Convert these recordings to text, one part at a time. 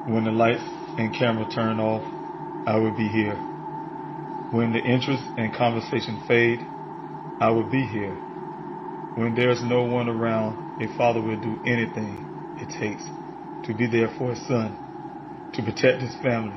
When the lights and camera turn off, I will be here. When the interest and conversation fade, I will be here. When there's no one around, a father will do anything it takes to be there for his son, to protect his family.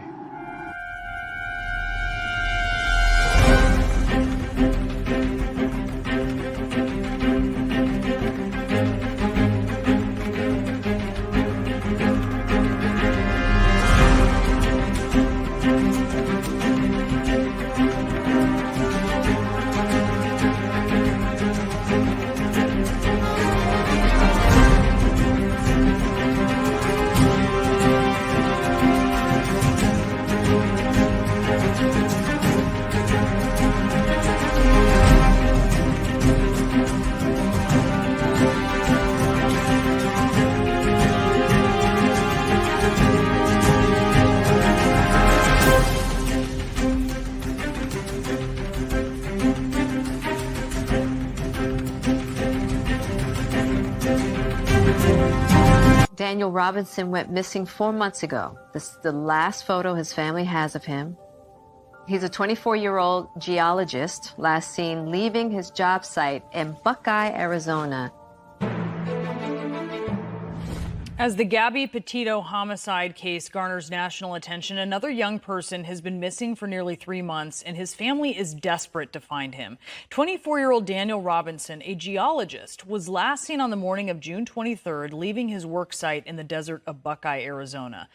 Daniel Robinson went missing 4 months ago. This is the last photo his family has of him. He's a 24-year-old geologist, last seen leaving his job site in Buckeye, Arizona. As the Gabby Petito homicide case garners national attention, another young person has been missing for nearly 3 months, and his family is desperate to find him. 24-year-old Daniel Robinson, a geologist, was last seen on the morning of June 23rd, leaving his work site in the desert of Buckeye, Arizona.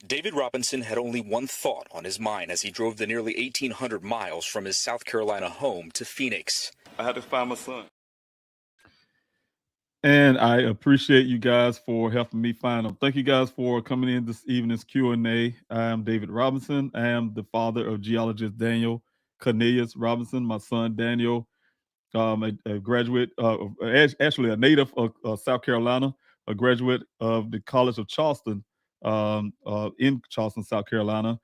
David Robinson had only one thought on his mind as he drove the nearly 1,800 miles from his South Carolina home to Phoenix. I had to find my son. And I appreciate you guys for helping me find them. Thank you guys for coming in this evening's Q&A. I am David Robinson. I am the father of geologist Daniel Cornelius Robinson. My son Daniel, a graduate, actually a native of South Carolina, a graduate of the College of Charleston in Charleston, South Carolina.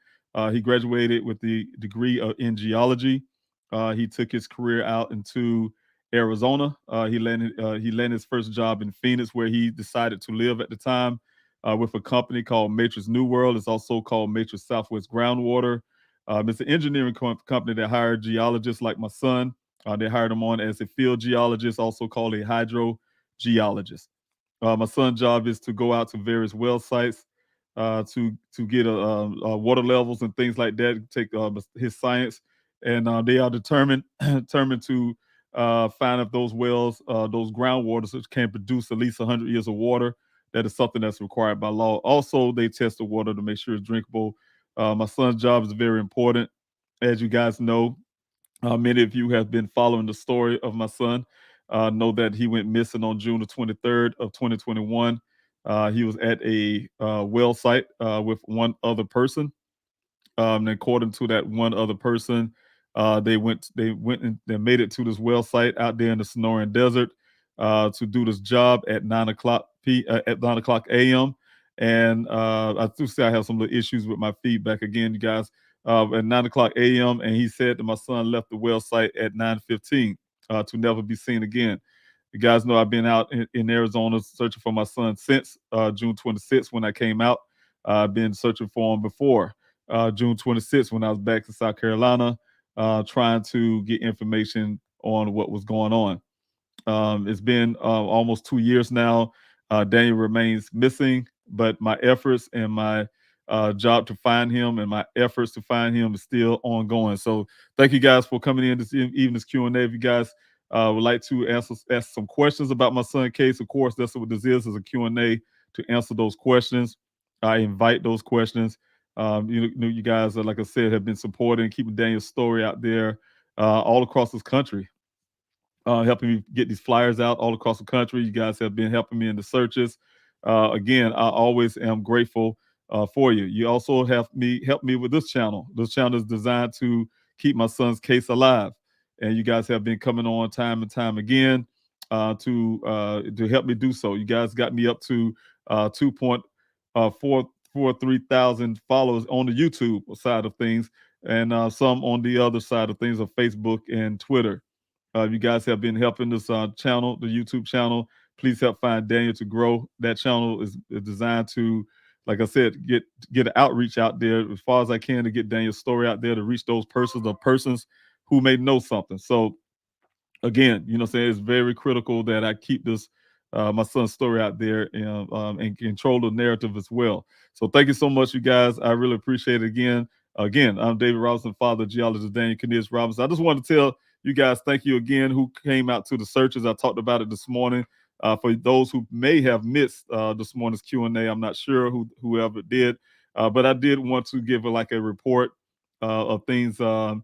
He graduated with the degree in geology. He took his career out into Arizona. He landed his first job in Phoenix, where he decided to live at the time, with a company called Matrix New World. It's also called Matrix Southwest Groundwater. It's an engineering company that hired geologists like my son. They hired him on as a field geologist, also called a hydrogeologist. My son's job is to go out to various well sites to get water levels and things like that, take his science, and they are determined to find if those wells, those groundwaters, can produce at least 100 years of water. That is something that's required by law. Also, they test the water to make sure it's drinkable. My son's job is very important. As you guys know, many of you have been following the story of my son. Know that he went missing on June the 23rd of 2021. He was at a well site with one other person. And according to that one other person, they went and they made it to this well site out there in the Sonoran Desert to do this job at 9 o'clock a.m. And I do say I have some little issues with my feedback again, you guys. At 9 o'clock a.m. and he said that my son left the well site at 9:15 to never be seen again. You guys know I've been out in Arizona searching for my son since June 26th when I came out. I've been searching for him before June 26th when I was back in South Carolina, trying to get information on what was going on. It's been almost 2 years now. Daniel remains missing, but my efforts and my job to find him and my efforts to find him is still ongoing. So thank you guys for coming in this evening's Q&A. If you guys would like to ask some questions about my son's case, of course, that's what this is a Q&A to answer those questions. I invite those questions. You guys, like I said, have been supporting, keeping Daniel's story out there all across this country, helping me get these flyers out all across the country. You guys have been helping me in the searches. Again, I always am grateful for you. You also helped me with this channel. This channel is designed to keep my son's case alive. And you guys have been coming on time and time again to help me do so. You guys got me up to 2.43 thousand followers on the YouTube side of things, and some on the other side of things of Facebook and Twitter. You guys have been helping this channel, the YouTube channel. Please help find Daniel to grow. That channel is designed to like I said, get an outreach out there as far as I can to get Daniel's story out there to reach those persons or persons who may know something. So again, you know what I'm saying, it's very critical that I keep this my son's story out there and control the narrative as well. So thank you so much, you guys. I really appreciate it again. Again, I'm David Robinson, father of geologist Daniel Cornelius Robinson. I just wanted to tell you guys thank you again who came out to the searches. I talked about it this morning. For those who may have missed this morning's Q&A, I'm not sure whoever did, but I did want to give a report of things that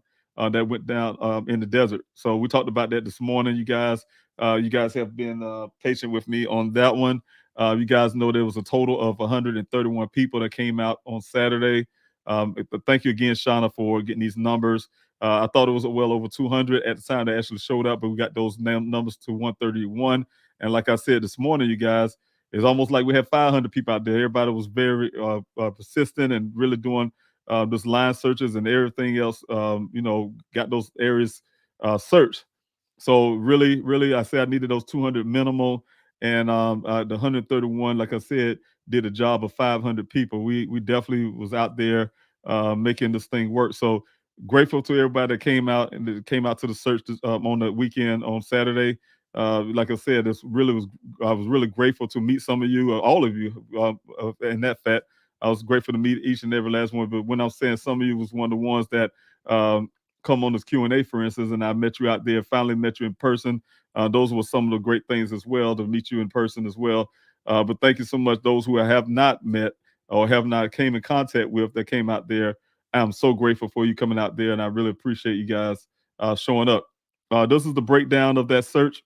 went down in the desert. So we talked about that this morning, you guys. You guys have been patient with me on that one. You guys know there was a total of 131 people that came out on Saturday. But thank you again, Shauna, for getting these numbers. I thought it was well over 200 at the time they actually showed up, but we got those numbers to 131. And like I said this morning, you guys, it's almost like we had 500 people out there. Everybody was very persistent and really doing those line searches and everything else, got those areas searched. So really, I said I needed those 200 minimal, and the 131, like I said, did a job of 500 people. We definitely was out there making this thing work. So grateful to everybody that came out and that came out to the search on the weekend on Saturday. Like I said, I was really grateful to meet some of you, all of you, in that fact. I was grateful to meet each and every last one. But when I'm saying some of you was one of the ones that come on this Q&A, for instance, and I met you out there, finally met you in person. Those were some of the great things as well, to meet you in person as well. But thank you so much, those who I have not met or have not came in contact with that came out there. I'm so grateful for you coming out there, and I really appreciate you guys showing up. This is the breakdown of that search.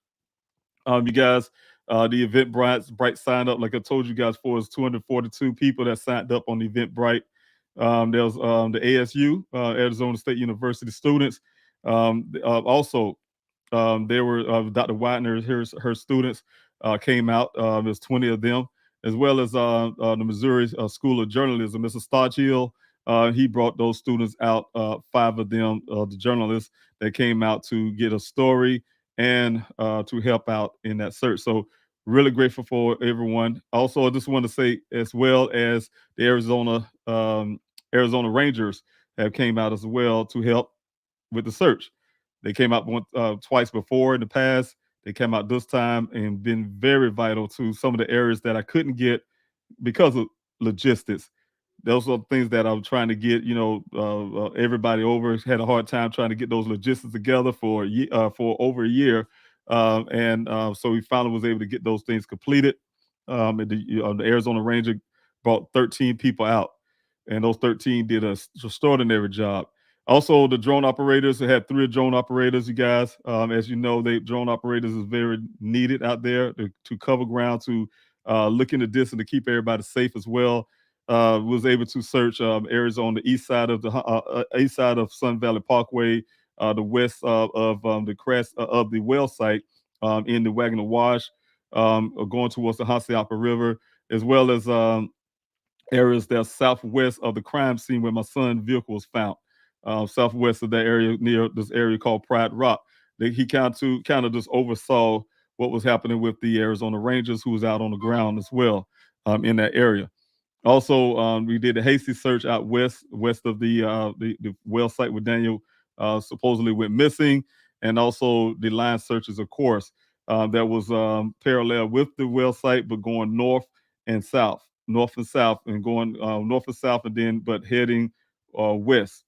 You guys, the Eventbrite signed up, like I told you guys, for is 242 people that signed up on Eventbrite. There was the ASU, Arizona State University students. Also, there were Dr. Widener, her students came out. There's 20 of them, as well as the Missouri School of Journalism. Mr. Stodgill, he brought those students out, 5 of them, the journalists that came out to get a story and to help out in that search. So really grateful for everyone. Also, I just want to say, as well as the Arizona Rangers have came out as well to help with the search. They came out twice before in the past. They came out this time and been very vital to some of the areas that I couldn't get because of logistics. Those are things that I'm trying to get, everybody over. Had a hard time trying to get those logistics together for over a year, so we finally was able to get those things completed. The Arizona Ranger brought 13 people out, and those 13 did an extraordinary job. Also, the drone operators, they had 3 drone operators, you guys. As you know, drone operators is very needed out there to cover ground, to look in the distance, to keep everybody safe as well. Was able to search areas on the east side of Sun Valley Parkway, the west of the crest of the well site in the Wagner Wash, going towards the Hassayampa River, as well as areas that are southwest of the crime scene where my son's vehicle was found. Southwest of that area, near this area called Pride Rock. He kind of just oversaw what was happening with the Arizona Rangers, who was out on the ground as well in that area. Also, we did a hasty search out west of the well site where Daniel supposedly went missing, and also the line searches, of course, that was parallel with the well site, but going north and south, and going north and south, and then but heading west.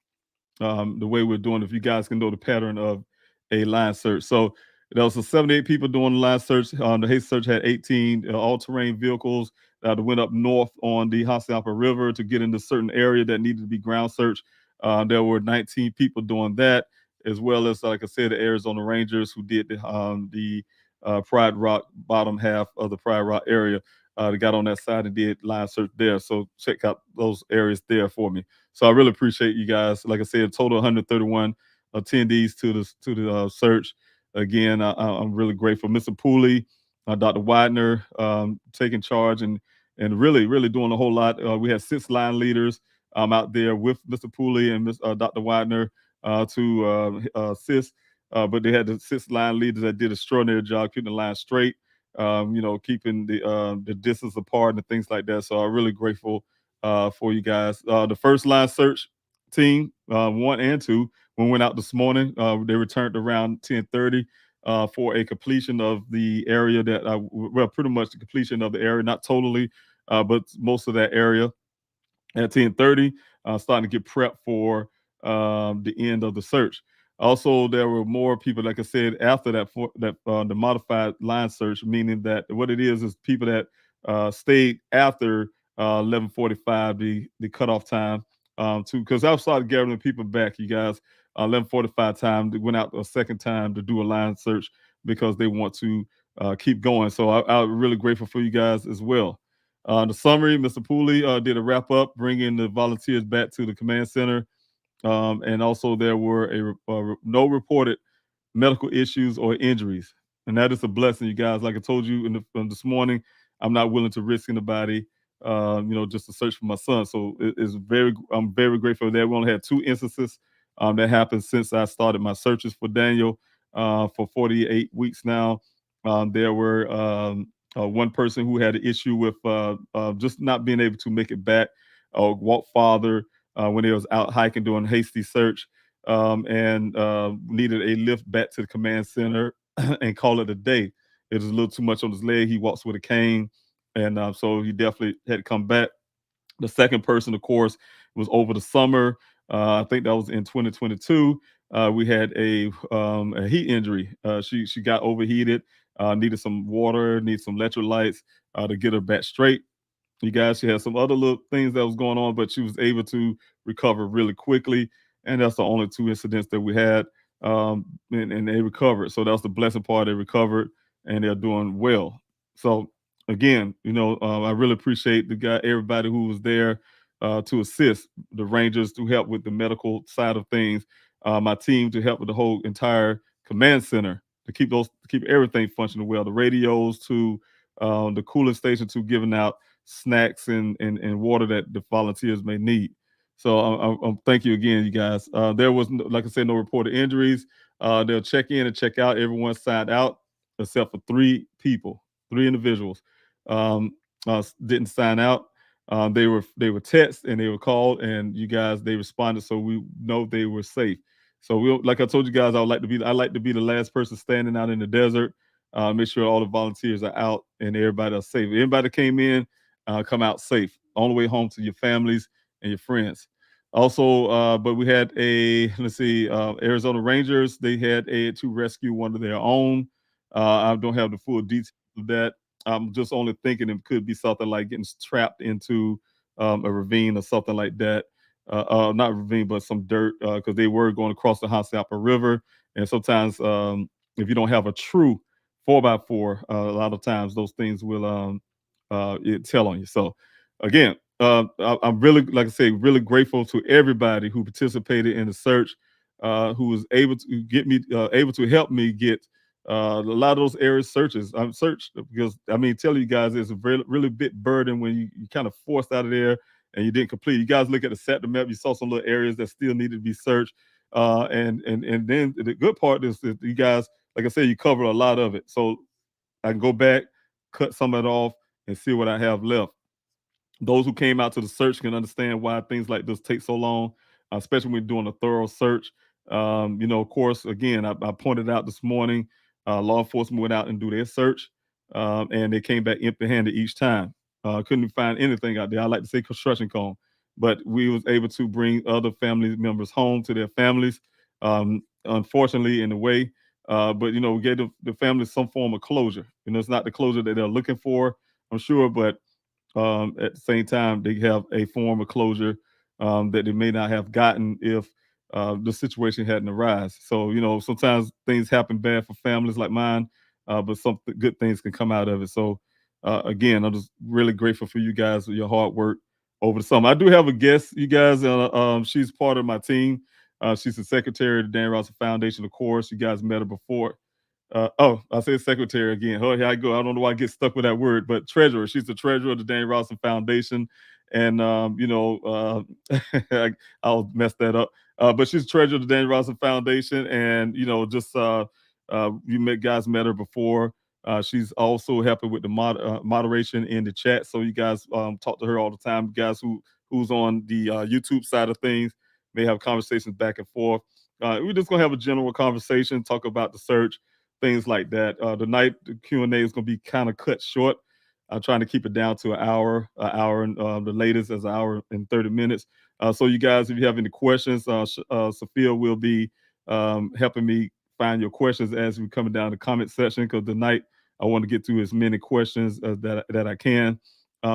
The way we're doing, if you guys can know the pattern of a line search. So there was 78 people doing the line search. The hasty search had 18 all-terrain vehicles that went up north on the Hassayampa River to get into a certain area that needed to be ground searched. There were 19 people doing that, as well as, like I said, the Arizona Rangers who did the Pride Rock, bottom half of the Pride Rock area. They got on that side and did line search there. So check out those areas there for me. So I really appreciate you guys. Like I said, total 131 attendees to the search. Again, I'm really grateful. Mr. Pooley, Dr. Widener, taking charge and really doing a whole lot. We had 6 line leaders out there with Mr. Pooley and Dr. Widener to assist. But they had the 6 line leaders that did an extraordinary job keeping the line straight, keeping the distance apart and things like that. So I'm really grateful for you guys. The first line search team, 1 and 2, when we went out this morning, they returned around 10:30 for a completion of the area that, well, pretty much the completion of the area, not totally, but most of that area at 10:30, starting to get prepped for the end of the search. Also, there were more people, like I said, after that for that the modified line search, meaning that what it is people that stayed after 11:45, the cutoff time, to because I started gathering people back, you guys. 11:45 time, they went out a second time to do a line search because they want to keep going. So I'm really grateful for you guys as well. The summary, Mr. Pooley did a wrap up, bringing the volunteers back to the command center. And also there were no reported medical issues or injuries. And that is a blessing, you guys. Like I told you this morning, I'm not willing to risk anybody, just to search for my son. So I'm very grateful that we only had 2 instances that happened since I started my searches for Daniel for 48 weeks now. There were one person who had an issue with just not being able to make it back or walk farther when he was out hiking doing hasty search, and needed a lift back to the command center and call it a day. It was a little too much on his leg. He walks with a cane, and so he definitely had to come back. The second person, of course, was over the summer. I think that was in 2022. We had a heat injury. She got overheated, needed some water, needed some electrolytes to get her back straight. You guys, she had some other little things that was going on, but she was able to recover really quickly. And that's the only 2 incidents that we had. And they recovered. So that was the blessing part. They recovered and they're doing well. So again, I really appreciate everybody who was there to assist, the Rangers to help with the medical side of things, my team to help with the whole entire command center to keep everything functioning well, the radios to the cooling station to giving out snacks and water that the volunteers may need. So thank you again, you guys. There was, like I said, no reported injuries. They'll check in and check out. Everyone signed out except for 3 individuals didn't sign out. They were texted and they were called, and you guys they responded, so we know they were safe. So like I told you guys, I like to be the last person standing out in the desert. Make sure all the volunteers are out and everybody are safe. Everybody that came in, come out safe on the way home to your families and your friends. Also, but we had let's see, Arizona Rangers. They had to rescue one of their own. I don't have the full details of that. I'm just only thinking it could be something like getting trapped into a ravine or something like that. Not ravine, but some dirt, because they were going across the Hassapa River. And sometimes, if you don't have a true 4x4, a lot of times those things will tell on you. So, again, I'm really, like I say, really grateful to everybody who participated in the search, who was able to able to help me get a lot of those area searches. I'm searched because telling you guys, it's a really big burden when you kind of forced out of there and you didn't complete. You guys look at the set map, you saw some little areas that still needed to be searched. And then the good part is that you guys, like I said, you cover a lot of it. So I can go back, cut some of it off, and see what I have left. Those who came out to the search can understand why things like this take so long, especially when doing a thorough search. Of course, again, I pointed out this morning, law enforcement went out and do their search, and they came back empty-handed each time. Couldn't find anything out there. I like to say construction cone, but we was able to bring other family members home to their families. Unfortunately, in a way, but we gave the family some form of closure. It's not the closure that they're looking for, I'm sure, but at the same time, they have a form of closure that they may not have gotten if the situation hadn't arisen. So, sometimes things happen bad for families like mine, but some good things can come out of it. So, again, I'm just really grateful for you guys for your hard work over the summer. I do have a guest, you guys. She's part of my team. She's the secretary of the Dan Rawson Foundation, of course. You guys met her before. I said secretary again. Oh, here I go. I don't know why I get stuck with that word, but treasurer. She's the treasurer of the Dan Rawson Foundation, and I'll mess that up. But she's the treasurer of the Dan Rawson Foundation, and just you guys met her before. She's also helping with the moderation in the chat. So you guys talk to her all the time. You guys who's on the YouTube side of things may have conversations back and forth. We're just gonna have a general conversation, talk about the search, things like that. Tonight the Q&A is gonna be kind of cut short. I'm trying to keep it down to an hour, and the latest is an hour and 30 minutes. So you guys, if you have any questions, Sophia will be helping me find your questions as we're coming down the comment section, because tonight I want to get through as many questions that I can.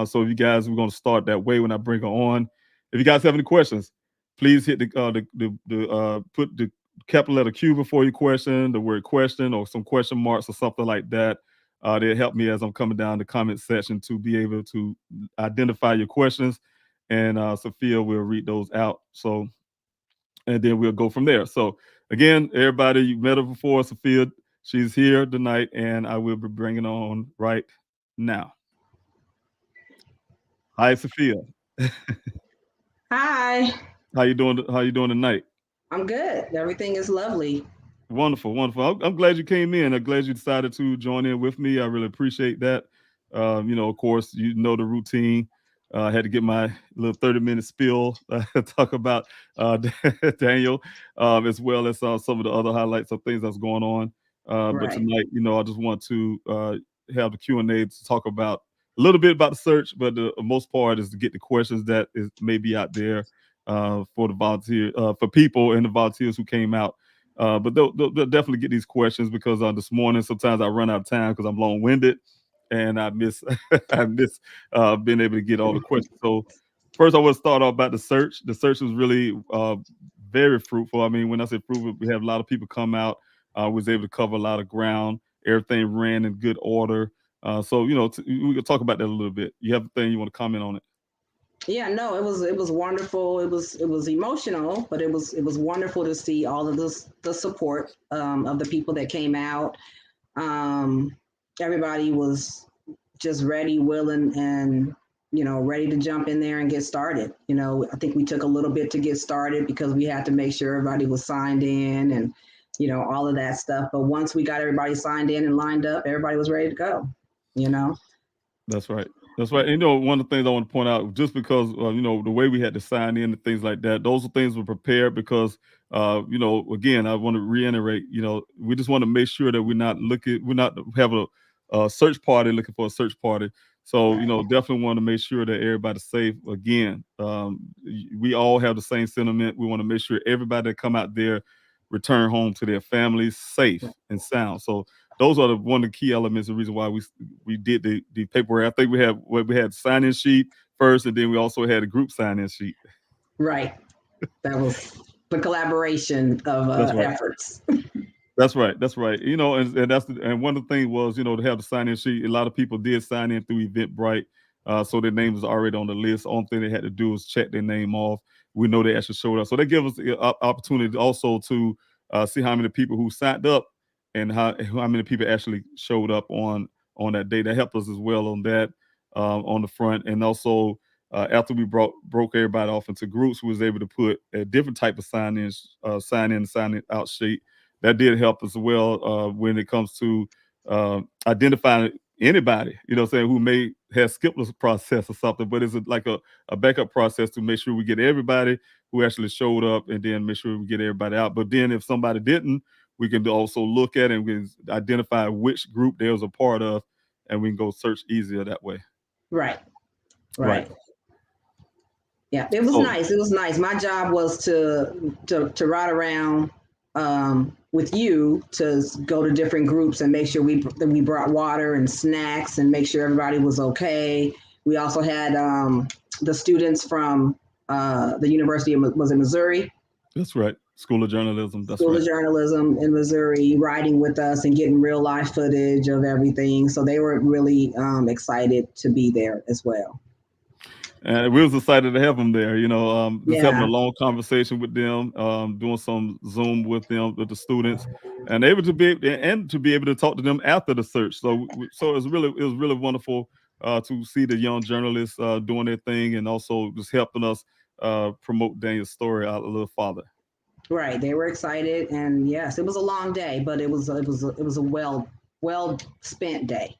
So if you guys, we're going to start that way when I bring her on. If you guys have any questions, please hit put the capital letter Q before your question, the word question, or some question marks or something like that. They'll help me as I'm coming down the comment section to be able to identify your questions, and Sophia will read those out. So, and then we'll go from there. So, again, everybody, you met her before, Sophia. She's here tonight, and I will be bringing on right now. Hi, Sophia. Hi. How you doing? How you doing tonight? I'm good. Everything is lovely. Wonderful, wonderful. I'm glad you came in. I'm glad you decided to join in with me. I really appreciate that. Of course, you know the routine. I had to get my little 30-minute spiel, talk about Daniel, as well as some of the other highlights of things that's going on. But Right. tonight, I just want to have the Q&A to talk about a little bit about the search, but the most part is to get the questions that is maybe out there for the volunteer, for people and the volunteers who came out. But they'll definitely get these questions, because this morning sometimes I run out of time because I'm long-winded and I miss I miss being able to get all the questions. So first I want to start off about the search. The search was really very fruitful. I mean, when I say fruitful, we had a lot of people come out. Was able to cover a lot of ground. Everything ran in good order. So we can talk about that a little bit. You have a thing you want to comment on it? Yeah, no, it was wonderful. It was emotional, but it was wonderful to see all of the support of the people that came out. Everybody was just ready, willing, and ready to jump in there and get started. I think we took a little bit to get started because we had to make sure everybody was signed in and all of that stuff. But once we got everybody signed in and lined up, everybody was ready to go. That's right. That's right. And, one of the things I want to point out, just because, the way we had to sign in and things like that, those are things we're prepared because, again, I want to reiterate, we just want to make sure that we're not have a search party looking for a search party. So, definitely want to make sure that everybody's safe. Again, we all have the same sentiment. We want to make sure everybody that come out there return home to their families safe and sound. So, those are one of the key elements, the reason why we did the paperwork. I think we had sign-in sheet first, and then we also had a group sign-in sheet. Right. That was the collaboration of efforts. That's right. That's right. And one of the things was, to have the sign-in sheet. A lot of people did sign in through Eventbrite, so their name was already on the list. The only thing they had to do was check their name off. We know they actually showed up, so they give us the opportunity also to see how many people who signed up and how many people actually showed up on that day. That helped us as well on that, on the front. And also, after we broke everybody off into groups, we was able to put a different type of sign-in and sign-out sheet. That did help as well when it comes to identifying anybody, who may have skipped this process or something, but it's like a backup process to make sure we get everybody who actually showed up, and then make sure we get everybody out. But then if somebody didn't, we can also look at it and we can identify which group they was a part of, and we can go search easier that way. Right. Yeah, it was nice. It was nice. My job was to ride around with you to go to different groups and make sure we brought water and snacks and make sure everybody was okay. We also had the students from the University of Missouri. That's right. School of Journalism. School of Journalism in Missouri, riding with us and getting real life footage of everything. So they were really excited to be there as well. And we was excited to have them there, just having a long conversation with them, doing some Zoom with them, with the students, and able to be able to talk to them after the search. So it was really wonderful to see the young journalists doing their thing, and also just helping us promote Daniel's story out a little farther. Right, they were excited, and yes, it was a long day, but it was a well well spent day.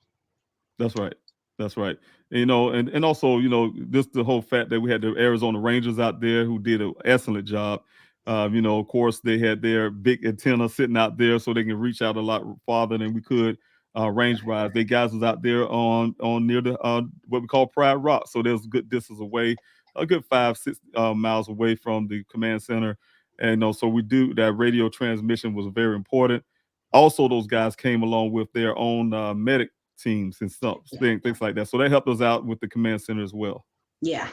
That's right. That's right. You know, and also, you know, just the whole fact that we had the Arizona Rangers out there who did an excellent job. You know, of course, they had their big antenna sitting out there so they can reach out a lot farther than we could range wise. They guys was out there on near the what we call Pride Rock, so there's a good distance away, a good 5-6 miles away from the command center. And you know, so we do that radio transmission was very important. Also, those guys came along with their own medic teams and stuff, things like that. So that helped us out with the command center as well. Yeah.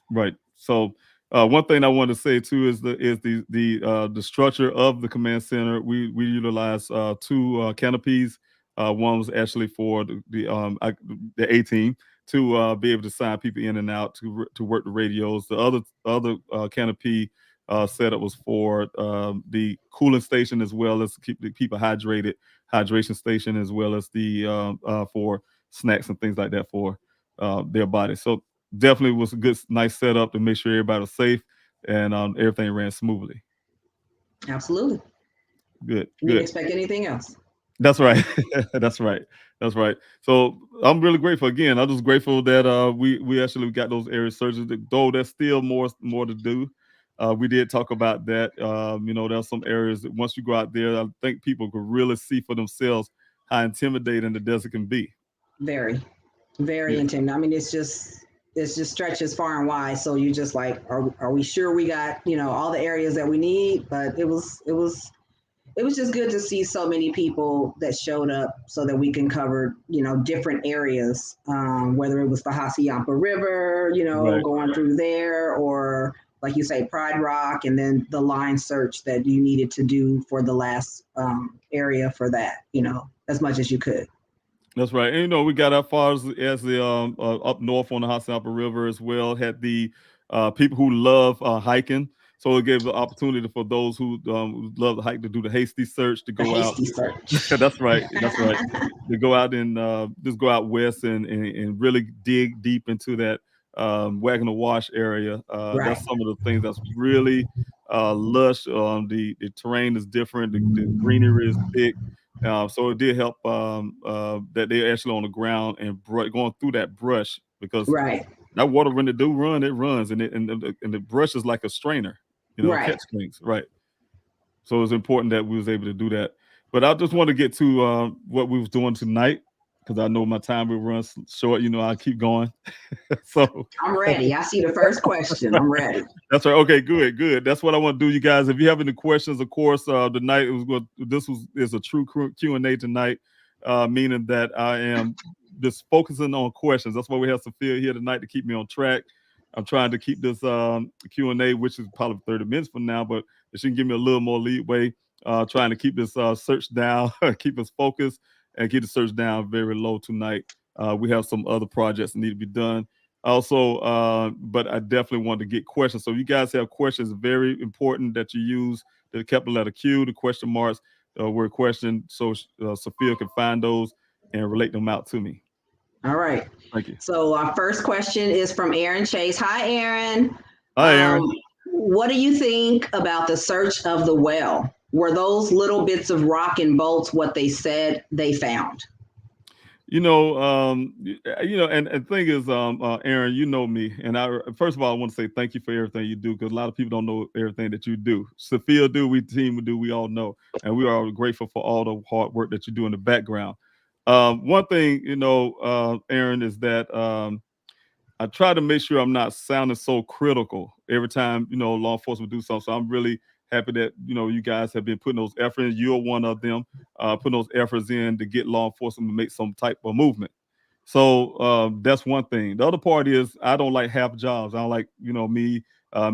Right. So one thing I wanted to say too is the structure of the command center. We utilize two canopies. One was actually for the A team to be able to sign people in and out to work the radios. The other canopy setup was for the cooling station as well as keep the people hydrated, hydration station as well as the for snacks and things like that for their bodies. So definitely was a good, nice setup to make sure everybody was safe and everything ran smoothly. Absolutely. Good. You didn't expect anything else. That's right. That's right. That's right. So I'm really grateful. Again, I'm just grateful that we actually got those area searches. Though there's still more to do. We did talk about that. You know, there's some areas that once you go out there, I think people could really see for themselves how intimidating the desert can be. Very, very intimidating. I mean, it's just stretches far and wide. So you just like, are we sure we got, you know, all the areas that we need? But it was just good to see so many people that showed up so that we can cover, you know, different areas, whether it was the Hassayampa River, you know, Right. going through there, or like you say, Pride Rock, and then the line search that you needed to do for the last area for that, you know, as much as you could. That's right. And, you know, we got as far as the up north on the Hassayampa River as well. Had the people who love hiking. So it gave the opportunity for those who love to hike to do the hasty search to go out. Search. That's right. That's right. To go out and just go out west and really dig deep into that Wagoner Wash area. Right. That's some of the things that's really lush. The terrain is different. The greenery is thick. So it did help that they're actually on the ground and going through that brush because Right. that water when it do run, it runs and the brush is like a strainer, you know, Right. catch things. Right. So it's important that we was able to do that. But I just want to get to what we was doing tonight because I know my time will run short. You know, I'll keep going. So I'm ready. I see the first question. I'm ready. That's right. Okay, good. That's what I want to do, you guys. If you have any questions, of course, tonight is a true Q&A tonight, meaning that I am just focusing on questions. That's why we have Sophia here tonight to keep me on track. I'm trying to keep this Q&A, which is probably 30 minutes from now, but if she can give me a little more leeway, trying to keep this search down, keep us focused, and keep the search down very low tonight. We have some other projects that need to be done. Also, but I definitely want to get questions. So if you guys have questions, very important that you use the capital letter Q, the question marks, word question, so Sophia can find those and relate them out to me. All right. Thank you. So our first question is from Aaron Chase. Hi, Aaron. Hi, Aaron. What do you think about the search of the well? Were those little bits of rock and bolts what they said they found? And the thing is, Aaron, you know me, and first of all, I want to say thank you for everything you do because a lot of people don't know everything that you do. Sophia do, we team do, we all know, and we are grateful for all the hard work that you do in the background. One thing, Aaron, is that I try to make sure I'm not sounding so critical every time, law enforcement do something. So I'm really happy that, you guys have been putting those efforts in. You're one of them, putting those efforts in to get law enforcement to make some type of movement. So that's one thing. The other part is I don't like half jobs. I don't like, me,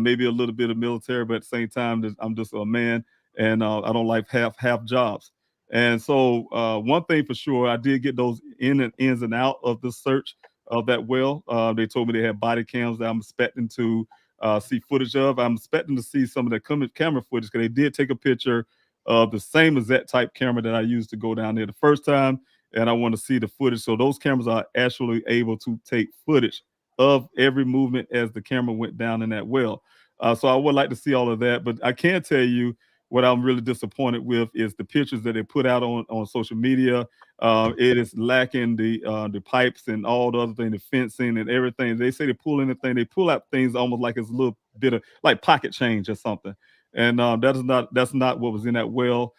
maybe a little bit of military, but at the same time, I'm just a man and I don't like half jobs. And so one thing for sure, I did get those ins and out of the search of that well. They told me they had body cams that I'm expecting to see footage of. I'm expecting to see some of the camera footage because they did take a picture of the same exact type camera that I used to go down there the first time. And I want to see the footage. So those cameras are actually able to take footage of every movement as the camera went down in that well. So I would like to see all of that. But I can tell you what I'm really disappointed with is the pictures that they put out on social media. It is lacking the pipes and all the other things, the fencing and everything. They say they pull anything, they pull out things almost like it's a little bit of like pocket change or something. And that's not what was in that well.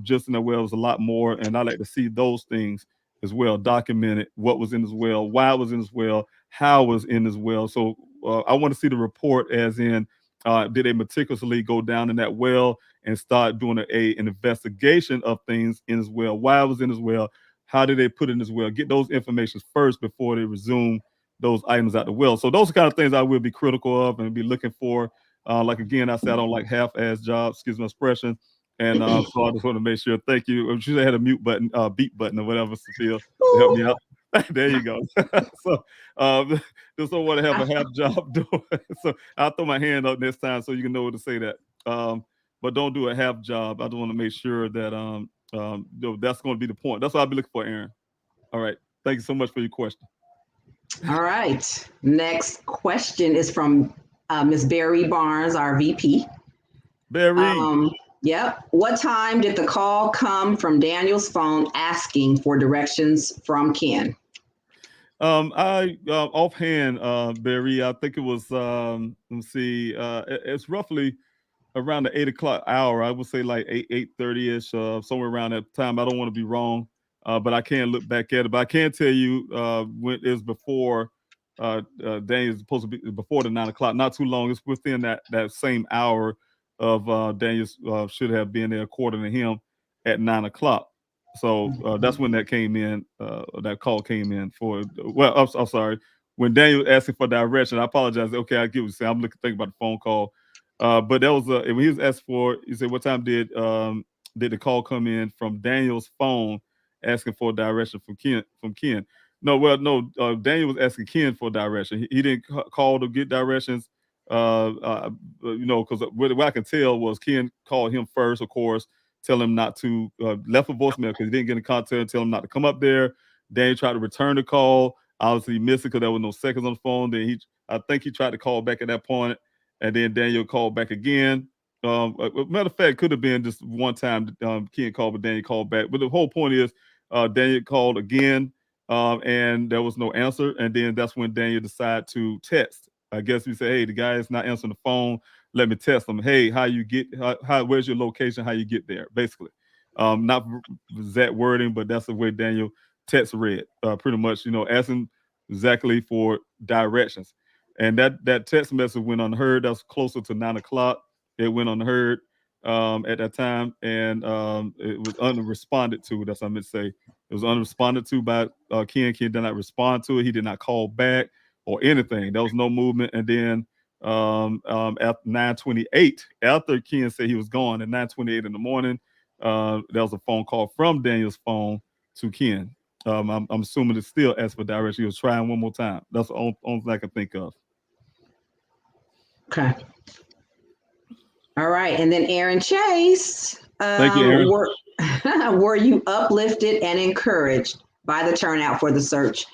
Just in that well was a lot more, and I like to see those things as well, documented what was in this well, why it was in this well, how it was in this well. So I want to see the report, as in, did they meticulously go down in that well and start doing an investigation of things in this well, why it was in this well, how did they put it in this well, get those informations first before they resume those items out the well. So those are kind of things I will be critical of and be looking for. Like, again, I said, I don't like half-ass jobs, excuse my expression. And so I just want to make sure. Thank you. I'm sure I had a mute button, beat button or whatever, Sophia, to help me out. There you go. So just don't want to have a half job doing. So I'll throw my hand up next time so you can know what to say that. But don't do a half job. I just want to make sure that that's going to be the point. That's what I'll be looking for, Aaron. All right. Thank you so much for your question. All right. Next question is from Ms. Barry Barnes, our VP. Barry. Yep. What time did the call come from Daniel's phone asking for directions from Ken? I offhand, Barry, I think it was let me see, it's roughly around the 8 o'clock hour. I would say like 8:30ish, somewhere around that time. I don't want to be wrong, but I can't look back at it. But I can tell you when it was before Daniel's supposed to be before the 9 o'clock, not too long. It's within that same hour of Daniel's should have been there according to him at 9 o'clock. So that's when that came in. That call came in for. Well, I'm sorry. When Daniel was asking for direction, I apologize. Okay, I get what you're saying. I'm thinking about the phone call. But that was when he was asked for. He said, "What time did the call come in from Daniel's phone asking for direction from Ken?" No. Daniel was asking Ken for direction. He didn't call to get directions. Because what I can tell was Ken called him first, of course, tell him not to left a voicemail because he didn't get in contact and tell him not to come up there. Daniel tried to return the call. Obviously, he missed it because there was no seconds on the phone. Then I think he tried to call back at that point, and then Daniel called back again. Matter of fact, could have been just one time Ken called, but Daniel called back. But the whole point is Daniel called again, and there was no answer. And then that's when Daniel decided to text. I guess we say, hey, the guy is not answering the phone. Let me test him. Hey, where's your location? How you get there? Basically, not that wording, but that's the way Daniel text read. Pretty much, asking exactly for directions. And that text message went unheard. That was closer to 9 o'clock. It went unheard at that time, and it was unresponded to. That's what I meant to say. It was unresponded to by Ken. Ken did not respond to it. He did not call back or anything. There was no movement. And then at 9:28, after Ken said he was gone at 9:28 in the morning, there was a phone call from Daniel's phone to Ken. I'm assuming it's still asked for direction. He was trying one more time. That's the only thing I can think of. Okay. All right. And then Aaron Chase. Thank you, Aaron. Were you uplifted and encouraged by the turnout for the search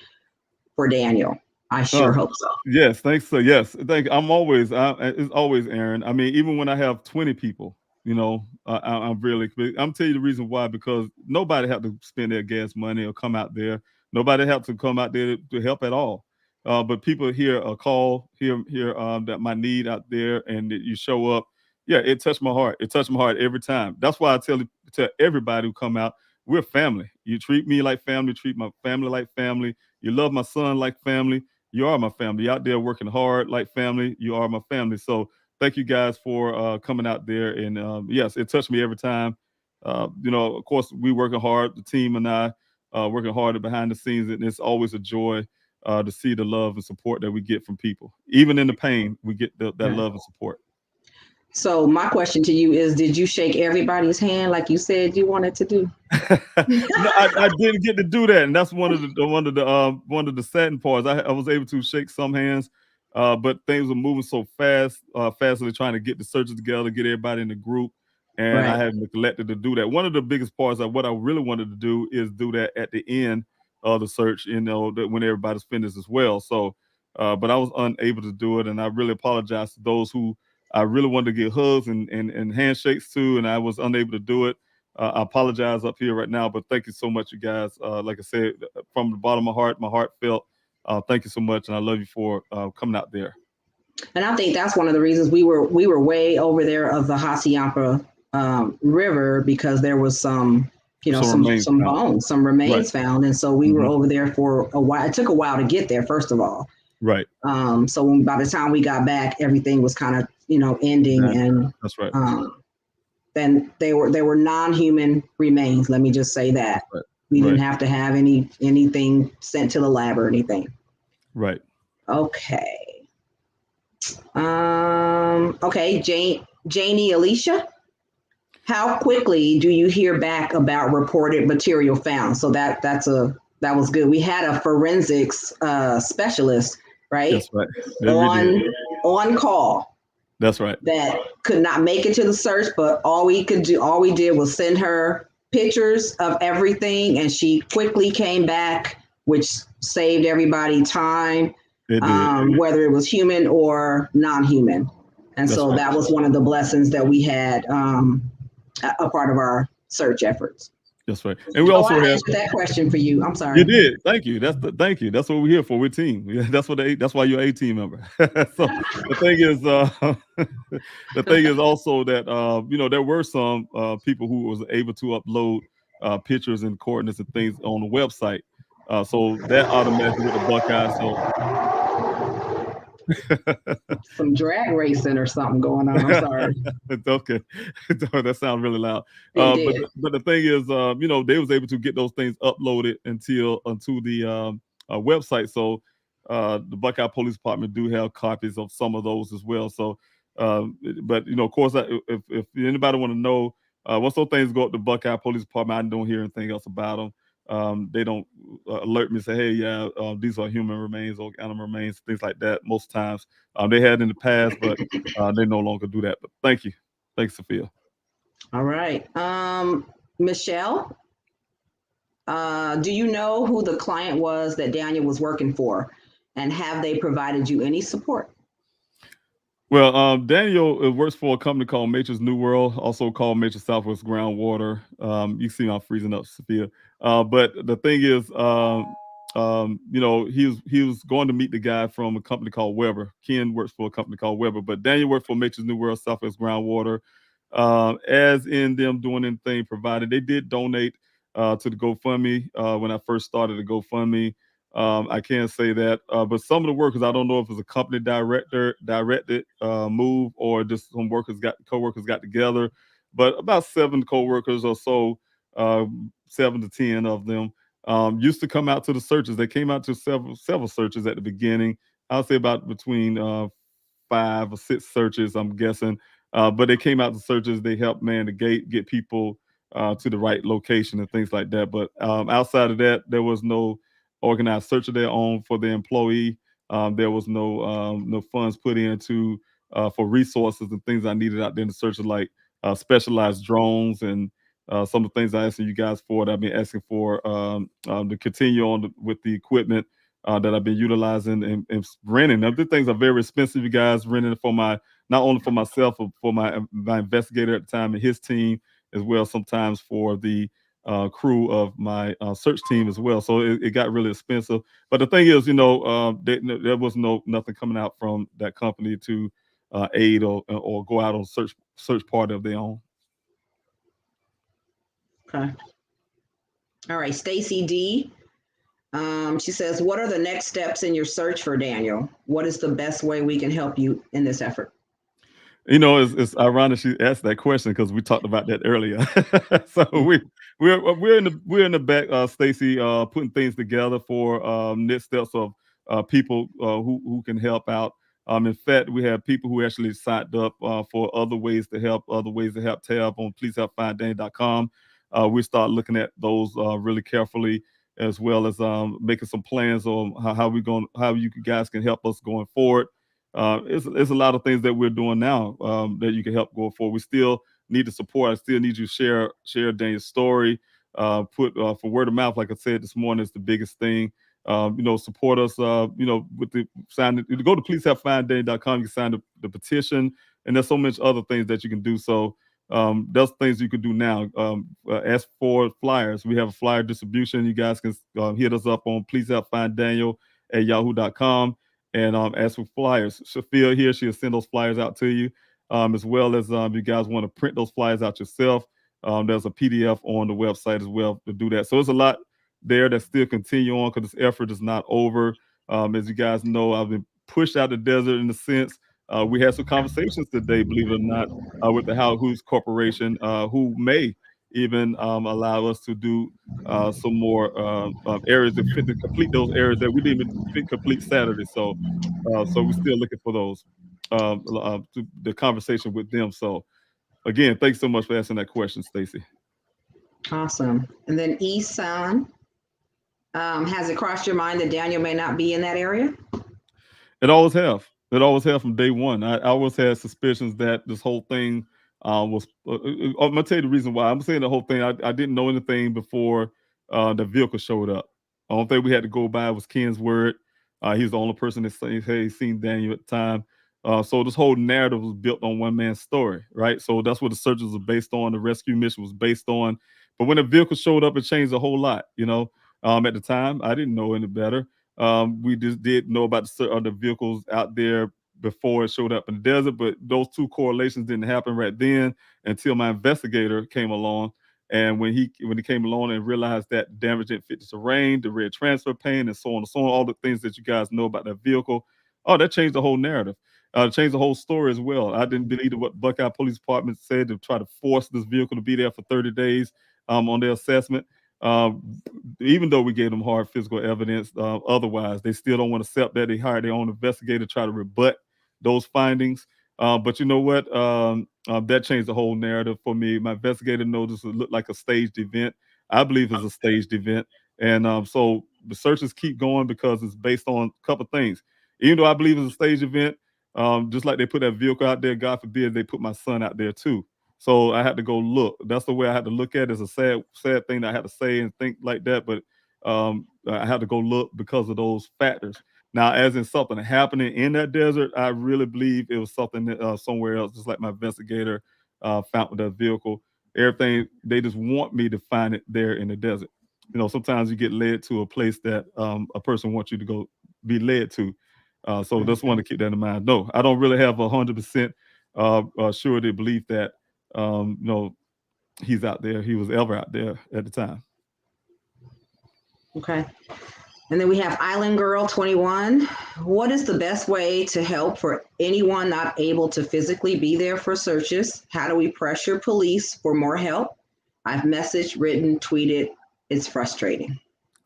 for Daniel? I sure hope so. Yes, thanks. So yes, I'm always. It's always Aaron. I mean, even when I have 20 people, I'm telling you the reason why, because nobody had to spend their gas money or come out there. Nobody had to come out there to help at all. But people hear a call, hear that my need out there, and that you show up. Yeah, it touched my heart. It touched my heart every time. That's why I tell everybody who come out, we're family. You treat me like family, treat my family like family. You love my son like family. You are my family. You're out there working hard like family. You are my family. So thank you guys for coming out there. And yes, it touched me every time. Of course, we working hard, the team and I working hard behind the scenes. And it's always a joy to see the love and support that we get from people. Even in the pain, we get that love and support. So my question to you is, did you shake everybody's hand like you said you wanted to do? No, I didn't get to do that, and that's one of the sadden parts. I was able to shake some hands, but things were moving so fast, fastly trying to get the searches together, get everybody in the group, and right. I had neglected to do that. One of the biggest parts of what I really wanted to do is do that at the end of the search, when everybody's finished as well. So, but I was unable to do it, and I really apologize to those who I really wanted to get hugs and handshakes too, and I was unable to do it. I apologize up here right now, but thank you so much, you guys. Like I said, from the bottom of my heart felt. Thank you so much, and I love you for coming out there. And I think that's one of the reasons we were way over there of the Hassayampa River, because there was some bones, some remains found, and so we were over there for a while. It took a while to get there, first of all. Right. So by the time we got back, everything was kind of ending, and that's right. Then they were non-human remains. Let me just say that. Right. We didn't have to have anything sent to the lab or anything. Right. Okay. Okay, Janie Alicia, how quickly do you hear back about reported material found? So that was good. We had a forensics specialist, right? That's right. On call. That's right. That could not make it to the search, but all we did was send her pictures of everything, and she quickly came back, which saved everybody time. Whether it was human or non-human. And so that was one of the blessings that we had a part of our search efforts. That's right. And we also answered that question for you. I'm sorry. You did. Thank you. Thank you. That's what we're here for. We're team. Yeah, that's why you're a team member. So the thing is also that there were some people who was able to upload pictures and coordinates and things on the website. So that automatically with the Buckeyes. Some drag racing or something going on. I'm sorry. It's okay. That sounds really loud. But the thing is, they was able to get those things uploaded onto the website. So the Buckeye Police Department do have copies of some of those as well. So, but of course, if anybody want to know, once those things go up to Buckeye Police Department, I don't hear anything else about them. They don't alert me and say, hey, these are human remains or animal remains, things like that. Most times they had in the past, but they no longer do that. But thank you. Thanks, Sophia. All right. Michelle, do you know who the client was that Daniel was working for, and have they provided you any support? Well, Daniel works for a company called Matrix New World, also called Matrix Southwest Groundwater. You see I'm freezing up, Sophia. But the thing is, he was going to meet the guy from a company called Weber. Ken works for a company called Weber, but Daniel worked for Matrix New World, Southwest Groundwater. As in them doing anything provided, they did donate to the GoFundMe when I first started the GoFundMe. I can't say that, but some of the workers, I don't know if it's a company directed move or just some co-workers got together, but about 7 co-workers or so, 7 to 10 of them used to come out to the searches. They came out to several searches at the beginning. I'll say about between 5 or 6 searches, I'm guessing. But they came out to searches. They helped man the gate, get people to the right location and things like that. But outside of that, there was no organized search of their own for the employee. There was no funds put into for resources and things I needed out there in the search, like specialized drones and some of the things I asked you guys for that I've been asking for to continue on with the equipment that I've been utilizing and renting. Now, these things are very expensive, you guys, renting it for not only for myself, but for my investigator at the time and his team as well, sometimes for the crew of my search team as well. So it got really expensive. But the thing is, there was nothing coming out from that company to aid or go out on search party of their own. Okay. All right, Stacy D. She says, what are the next steps in your search for Daniel? What is the best way we can help you in this effort? It's ironic she asked that question because we talked about that earlier. So we're in the back, Stacy, putting things together for next steps of people who can help out. In fact, we have people who actually signed up for other ways to help tab on pleasehelpfinddaniel.com. We start looking at those really carefully, as well as making some plans on how you guys can help us going forward. It's a lot of things that we're doing now that you can help go forward. We still need the support. I still need you to share Daniel's story. Put for word of mouth, like I said this morning, is the biggest thing. Support us. With the sign. You go to pleasehelpfinddaniel.com. You can sign the petition. and there's so much other things that you can do. So there's things you can do now. As for flyers, we have a flyer distribution. You guys can hit us up on Please Help Find Daniel at yahoo.com. And as for flyers, Sophia here, she'll send those flyers out to you, as well as you guys want to print those flyers out yourself. There's a PDF on the website as well to do that. So there's a lot there that still continue on because this effort is not over. As you guys know, I've been pushed out the desert in a sense. We had some conversations today, believe it or not, with the How Who's Corporation, who may even allow us to do some more areas to complete those areas that we didn't even complete Saturday. So we're still looking for those, the conversation with them. So again, thanks so much for asking that question, Stacy. Awesome. And then Isan, has it crossed your mind that Daniel may not be in that area? It always have. It always have from day one. I always had suspicions that this whole thing was. I'm gonna tell you the reason why. I'm saying the whole thing. I didn't know anything before the vehicle showed up. The only thing we had to go by was Ken's word. He's the only person that said, "Hey, seen Daniel at the time." So this whole narrative was built on one man's story, right? So that's what the searches were based on. The rescue mission was based on. But when the vehicle showed up, it changed a whole lot. At the time, I didn't know any better. We just did know about the vehicles out there before it showed up in the desert, but those two correlations didn't happen right then until my investigator came along. And when he came along and realized that damage didn't fit the terrain, the red transfer pane, and so on and so on, all the things that you guys know about that vehicle, that changed the whole narrative. Changed the whole story as well. I didn't believe what Buckeye Police Department said to try to force this vehicle to be there for 30 days on their assessment. Even though we gave them hard physical evidence, otherwise they still don't want to accept that. They hired their own investigator to try to rebut those findings. But you know what? That changed the whole narrative for me. My investigator noticed it looked like a staged event. I believe it's a staged event. And so the searches keep going because it's based on a couple of things. Even though I believe it's a staged event, just like they put that vehicle out there, God forbid they put my son out there too. So I had to go look. That's the way I had to look at it. It's a sad thing that I had to say and think like that, but I had to go look because of those factors. Now, as in something happening in that desert, I really believe it was something somewhere else, just like my investigator found with that vehicle. Everything, they just want me to find it there in the desert. Sometimes you get led to a place that a person wants you to go be led to. So just want to keep that in mind. No, I don't really have 100% surety belief that he's out there. He was ever out there at the time. Okay. And then we have Island Girl 21. What is the best way to help for anyone not able to physically be there for searches? How do we pressure police for more help? I've messaged, written, tweeted. It's frustrating.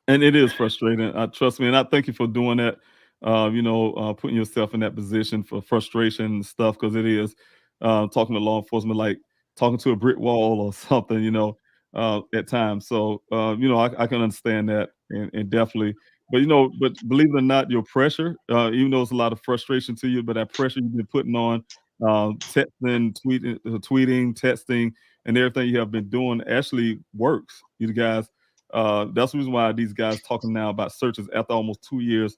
And it is frustrating. Trust me. And I thank you for doing that. Putting yourself in that position for frustration and stuff, because it is talking to law enforcement like talking to a brick wall or something, at times. So, I can understand that and definitely, but believe it or not, your pressure, even though it's a lot of frustration to you, but that pressure you've been putting on, texting, tweeting, texting, and everything you have been doing actually works. You guys, that's the reason why these guys talking now about searches after almost 2 years,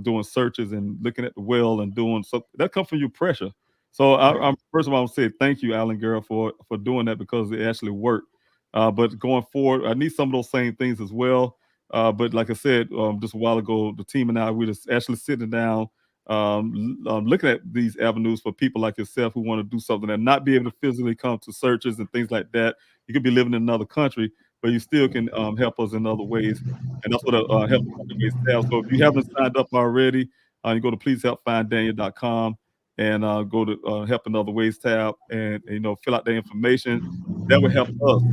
doing searches and looking at the well and doing something that comes from your pressure. So I'm first of all, I want to say thank you, Alan Girl, for doing that because it actually worked. But going forward, I need some of those same things as well. But like I said, just a while ago, the team and I, we just actually sitting down, looking at these avenues for people like yourself who want to do something and not be able to physically come to searches and things like that. You could be living in another country, but you still can help us in other ways. And that's what Help Other Ways tab. So if you haven't signed up already, you go to pleasehelpfinddaniel.com and go to Help in Other Ways tab and fill out the information. That would help us,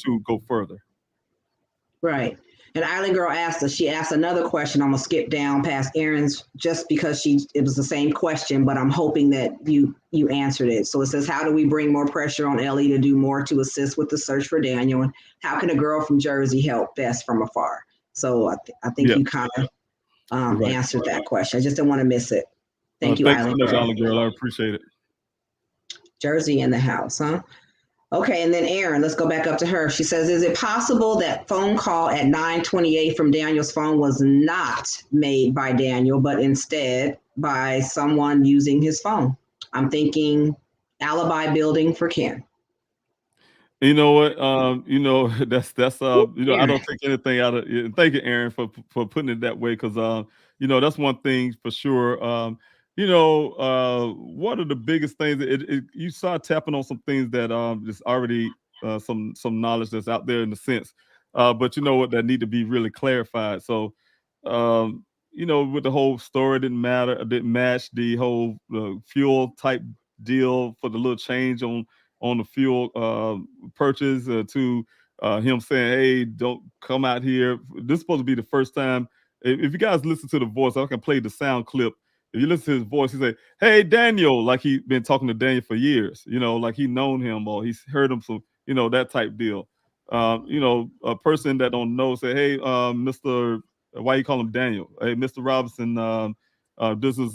to go further. Right. And Island Girl she asked another question. I'm gonna skip down past Aaron's just because it was the same question, but I'm hoping that you answered it. So it says, how do we bring more pressure on Ellie to do more to assist with the search for Daniel? And how can a girl from Jersey help best from afar? So I think you kind of answered that question. I just didn't want to miss it. Thank you, thanks Island so much, Girl. Island Girl. I appreciate it. Jersey in the house, huh? Okay, and then Erin, let's go back up to her. She says, is it possible that phone call at 9:28 from Daniel's phone was not made by Daniel, but instead by someone using his phone? I'm thinking alibi building for Ken. You know what? That's I Erin. don't take anything out of it. Thank you, Aaron, for putting it that way, because that's one thing for sure. One of the biggest things, you start tapping on some things that is already some knowledge that's out there in the sense, but you know what, that need to be really clarified. So, with the whole story, didn't match the whole fuel type deal for the little change on the fuel purchase, to him saying, "Hey, don't come out here." This is supposed to be the first time. If you guys listen to the voice, I can play the sound clip. If you listen to his voice, he say, "Hey, Daniel," like he been talking to Daniel for years. Like he known him or he's heard him, so that type deal. A person that don't know say, "Hey, Mister, why you call him Daniel? Hey, Mister Robinson, this is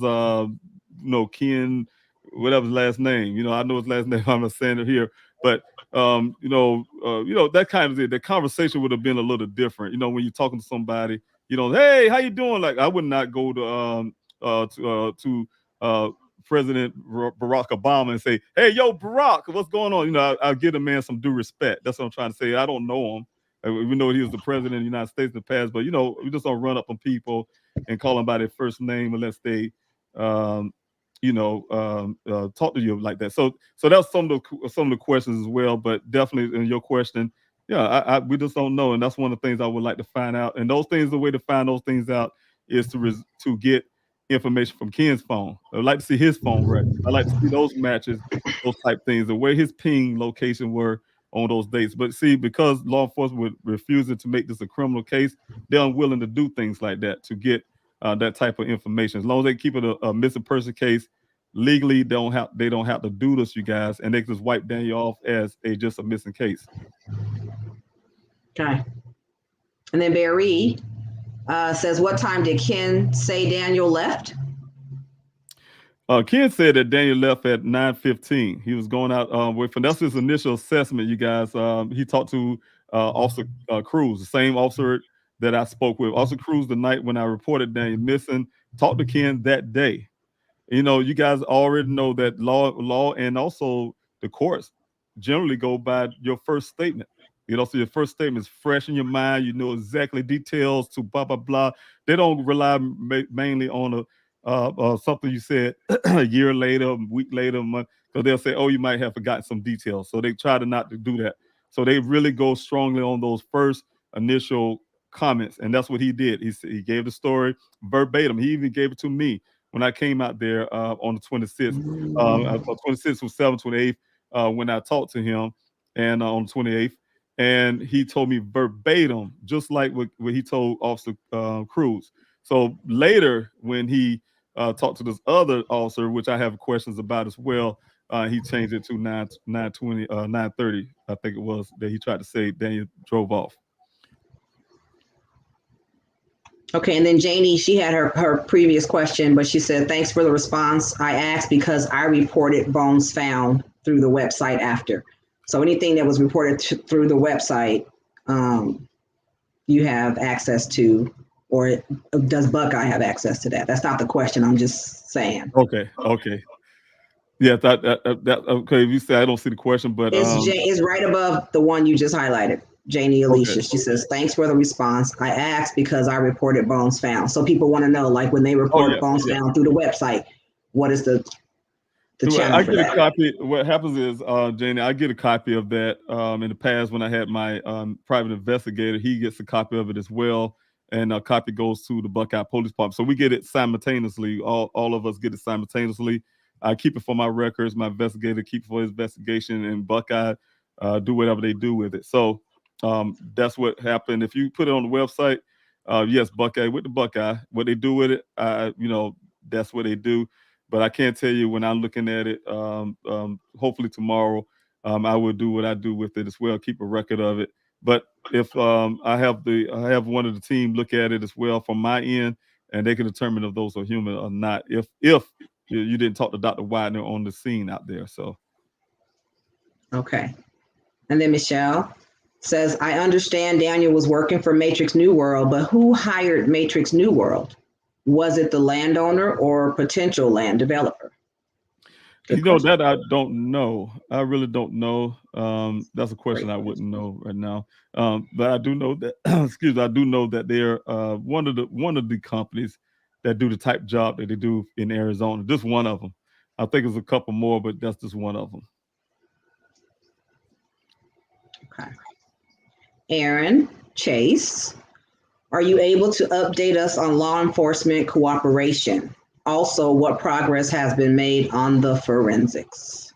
Ken, whatever his last name. I know his last name. I'm not saying it here, but that kind of thing. The conversation would have been a little different. When you're talking to somebody, hey, how you doing? Like I would not go to President Barack Obama and say, "Hey, yo, Barack, what's going on?" I'll give the man some due respect. That's what I'm trying to say. I don't know him. We know he was the president of the United States in the past, but we just don't run up on people and call them by their first name unless they um, talk to you like that. So that's some of the questions as well. But definitely in your question, yeah, we just don't know, and that's one of the things I would like to find out. And those things, the way to find those things out is to get information from Ken's phone. I'd like to see his phone records. I like to see those matches, those type things, and where his ping location were on those dates. But see, because law enforcement would refusing to make this a criminal case, they're unwilling to do things like that to get that type of information. As long as they keep it a missing person case, legally they don't have to do this, you guys, and they just wipe Daniel off as just a missing case. Okay. And then Barry says, what time did Ken say Daniel left? Ken said that Daniel left at 9:15. He was going out with, and that's his initial assessment, you guys. He talked to Officer Cruz, the same officer that I spoke with. Officer Cruz, the night when I reported Daniel missing, talked to Ken that day. You guys already know that law and also the courts generally go by your first statement. So your first statement is fresh in your mind. You know exactly details to blah blah blah. They don't rely mainly on something you said a year later, a week later, a month, because they'll say, "Oh, you might have forgotten some details." So they try to not to do that. So they really go strongly on those first initial comments, and that's what he did. He gave the story verbatim. He even gave it to me when I came out there on the 26th, 26th or 7th, 28th, when I talked to him, and on the 28th, and he told me verbatim, just like what he told Officer Cruz. So later, when he talked to this other officer, which I have questions about as well, he changed it to 9:20, 9:30, I think it was, that he tried to say Daniel drove off. Okay, and then Janie, she had her previous question, but she said, thanks for the response. I asked because I reported bones found through the website after. So anything that was reported through the website, you have access to, or does Buckeye have access to that? That's not the question. I'm just saying. Okay. Yeah, that okay. You say I don't see the question, but it's right above the one you just highlighted. Janie Alicia. Okay. She says, thanks for the response. I asked because I reported bones found. So people want to know, like when they report bones found through the website, what is the channel I for get that? a copy. What happens is, Janie, I get a copy of that. In the past, when I had my private investigator, he gets a copy of it as well, and a copy goes to the Buckeye Police Department. So we get it simultaneously. All of us get it simultaneously. I keep it for my records. My investigator keep it for his investigation, and Buckeye do whatever they do with it. So that's what happened. If you put it on the website, yes, Buckeye with the Buckeye. What they do with it, that's what they do. But I can't tell you when I'm looking at it. Hopefully tomorrow, I will do what I do with it as well. Keep a record of it. But if I have one of the team look at it as well from my end, and they can determine if those are human or not. If you didn't talk to Dr. Widener on the scene out there, so okay. And then Michelle says, I understand Daniel was working for Matrix New World, but who hired Matrix New World? Was it the landowner or potential land developer? Good You know question. that I don't know. I really don't know. That's a question Great I wouldn't know right now. But I do know that excuse me, I do know that they're one of the companies that do the type job that they do in Arizona. Just one of them. I think there's a couple more, but that's just one of them. Okay. Aaron Chase, are you able to update us on law enforcement cooperation? Also, what progress has been made on the forensics?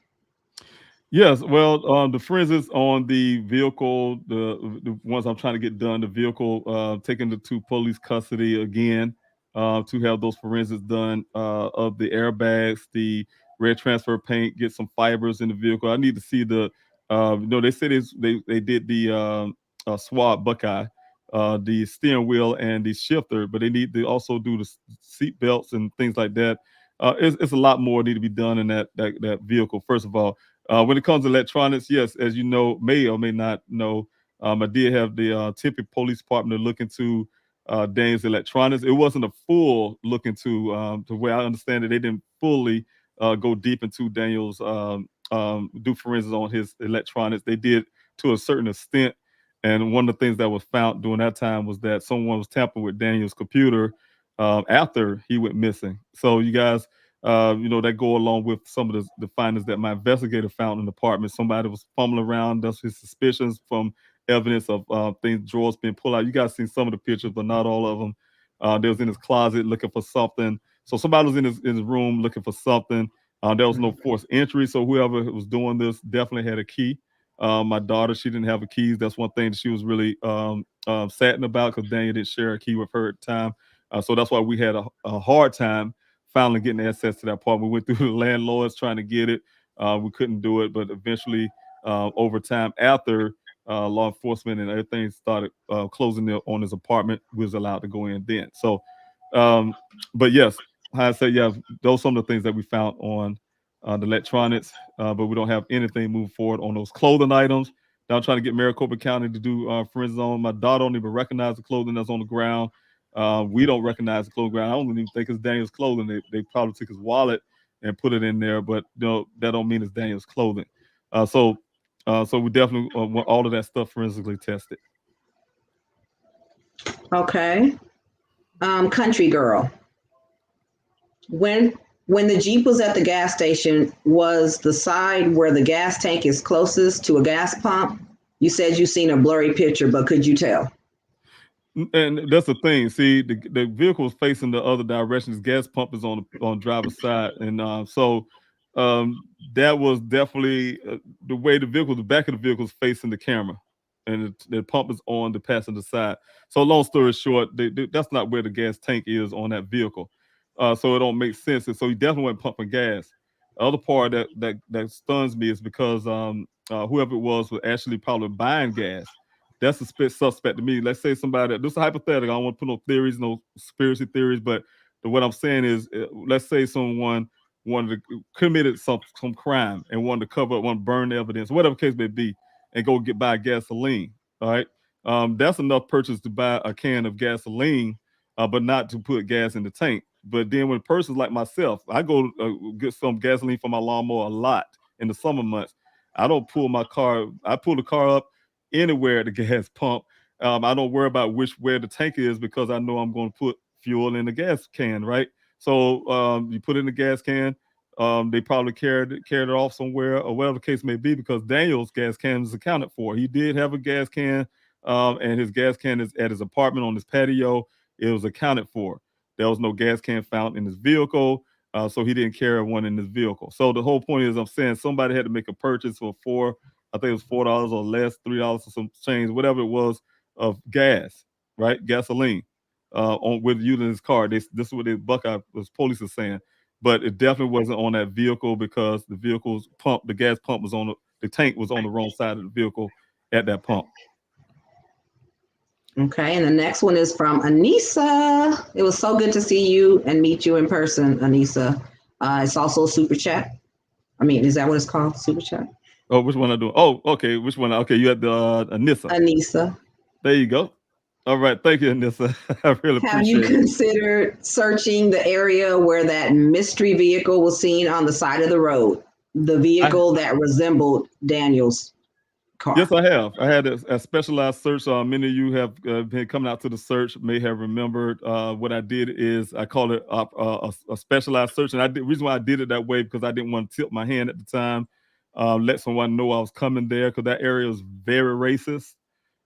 Yes, well, the forensics on the vehicle, the ones I'm trying to get done, the vehicle taken to police custody again, to have those forensics done of the airbags, the red transfer paint, get some fibers in the vehicle. I need to see the, they said they did the swab Buckeye, the steering wheel and the shifter, but they need to also do the seat belts and things like that. It's a lot more need to be done in that vehicle. First of all. When it comes to electronics, yes, as you know, may or may not know, I did have the Tempe Police Department look into Dane's electronics. It wasn't a full look into, the way I understand it, they didn't fully go deep into Daniel's do forensics on his electronics. They did to a certain extent. And one of the things that was found during that time was that someone was tampering with Daniel's computer after he went missing. So you guys, that go along with some of the findings that my investigator found in the apartment. Somebody was fumbling around. That's his suspicions from evidence of things, drawers being pulled out. You guys seen some of the pictures, but not all of them. They was in his closet looking for something. So somebody was in his room looking for something. There was no forced entry. So whoever was doing this definitely had a key. My daughter, she didn't have a keys. That's one thing that she was really saddened about because Daniel didn't share a key with her at the time. So that's why we had a hard time finally getting access to that apartment. We went through the landlords trying to get it. We couldn't do it, but eventually, over time, after law enforcement and everything started closing on his apartment, we was allowed to go in then. So, but yes, how I say, yeah, those are some of the things that we found on the electronics, but we don't have anything moving forward on those clothing items. Now I'm trying to get Maricopa County to do forensics on. My daughter don't even recognize the clothing that's on the ground. We don't recognize the clothing ground. I don't even think it's Daniel's clothing. They probably took his wallet and put it in there, but that don't mean it's Daniel's clothing. So we definitely want all of that stuff forensically tested. Okay. Country girl. When the Jeep was at the gas station, was the side where the gas tank is closest to a gas pump? You said you seen a blurry picture, but could you tell? And that's the thing. See, the vehicle is facing the other direction. His gas pump is on driver's side, and so that was definitely the way the back of the vehicle is facing the camera, and the pump is on the passenger side. So, long story short, that's not where the gas tank is on that vehicle. So it don't make sense. And so he definitely wasn't pumping gas. The other part that stuns me is because whoever it was actually probably buying gas. That's a suspect to me. Let's say somebody, this is hypothetical. I don't want to put no theories, no conspiracy theories, but what I'm saying is, let's say someone wanted to committed some crime and wanted to cover up, want to burn the evidence, whatever case may be, and go buy gasoline. All right, that's enough purchase to buy a can of gasoline, but not to put gas in the tank. But then when persons like myself, I go get some gasoline for my lawnmower a lot in the summer months. I don't pull my car. I pull the car up anywhere at the gas pump. I don't worry about where the tank is because I know I'm going to put fuel in the gas can, right? So you put it in the gas can. They probably carried it off somewhere or whatever the case may be because Daniel's gas can is accounted for. He did have a gas can, and his gas can is at his apartment on his patio. It was accounted for. There was no gas can found in his vehicle, so he didn't carry one in his vehicle. So the whole point is, I'm saying somebody had to make a purchase for I think it was $4 or less, $3 or some change, whatever it was, of gas, right? Gasoline, with using his car. This is what the Buckeye police are saying, but it definitely wasn't on that vehicle because the vehicle's pump, the gas pump was on the tank was on the wrong side of the vehicle at that pump. Okay, and the next one is from Anissa. It was so good to see you and meet you in person, Anissa. It's also a super chat. I mean, is that what it's called? Super chat? Oh, which one I do? Oh, okay. Which one? Okay, you had the Anissa. Anissa. There you go. All right, thank you, Anissa. I really Have you appreciate it. considered searching the area where that mystery vehicle was seen on the side of the road? The vehicle that resembled Daniel's car. Yes, I have. I had a specialized search. Many of you have been coming out to the search may have remembered. What I did is I called it a specialized search, and the reason why I did it that way because I didn't want to tip my hand at the time, let someone know I was coming there because that area is very racist.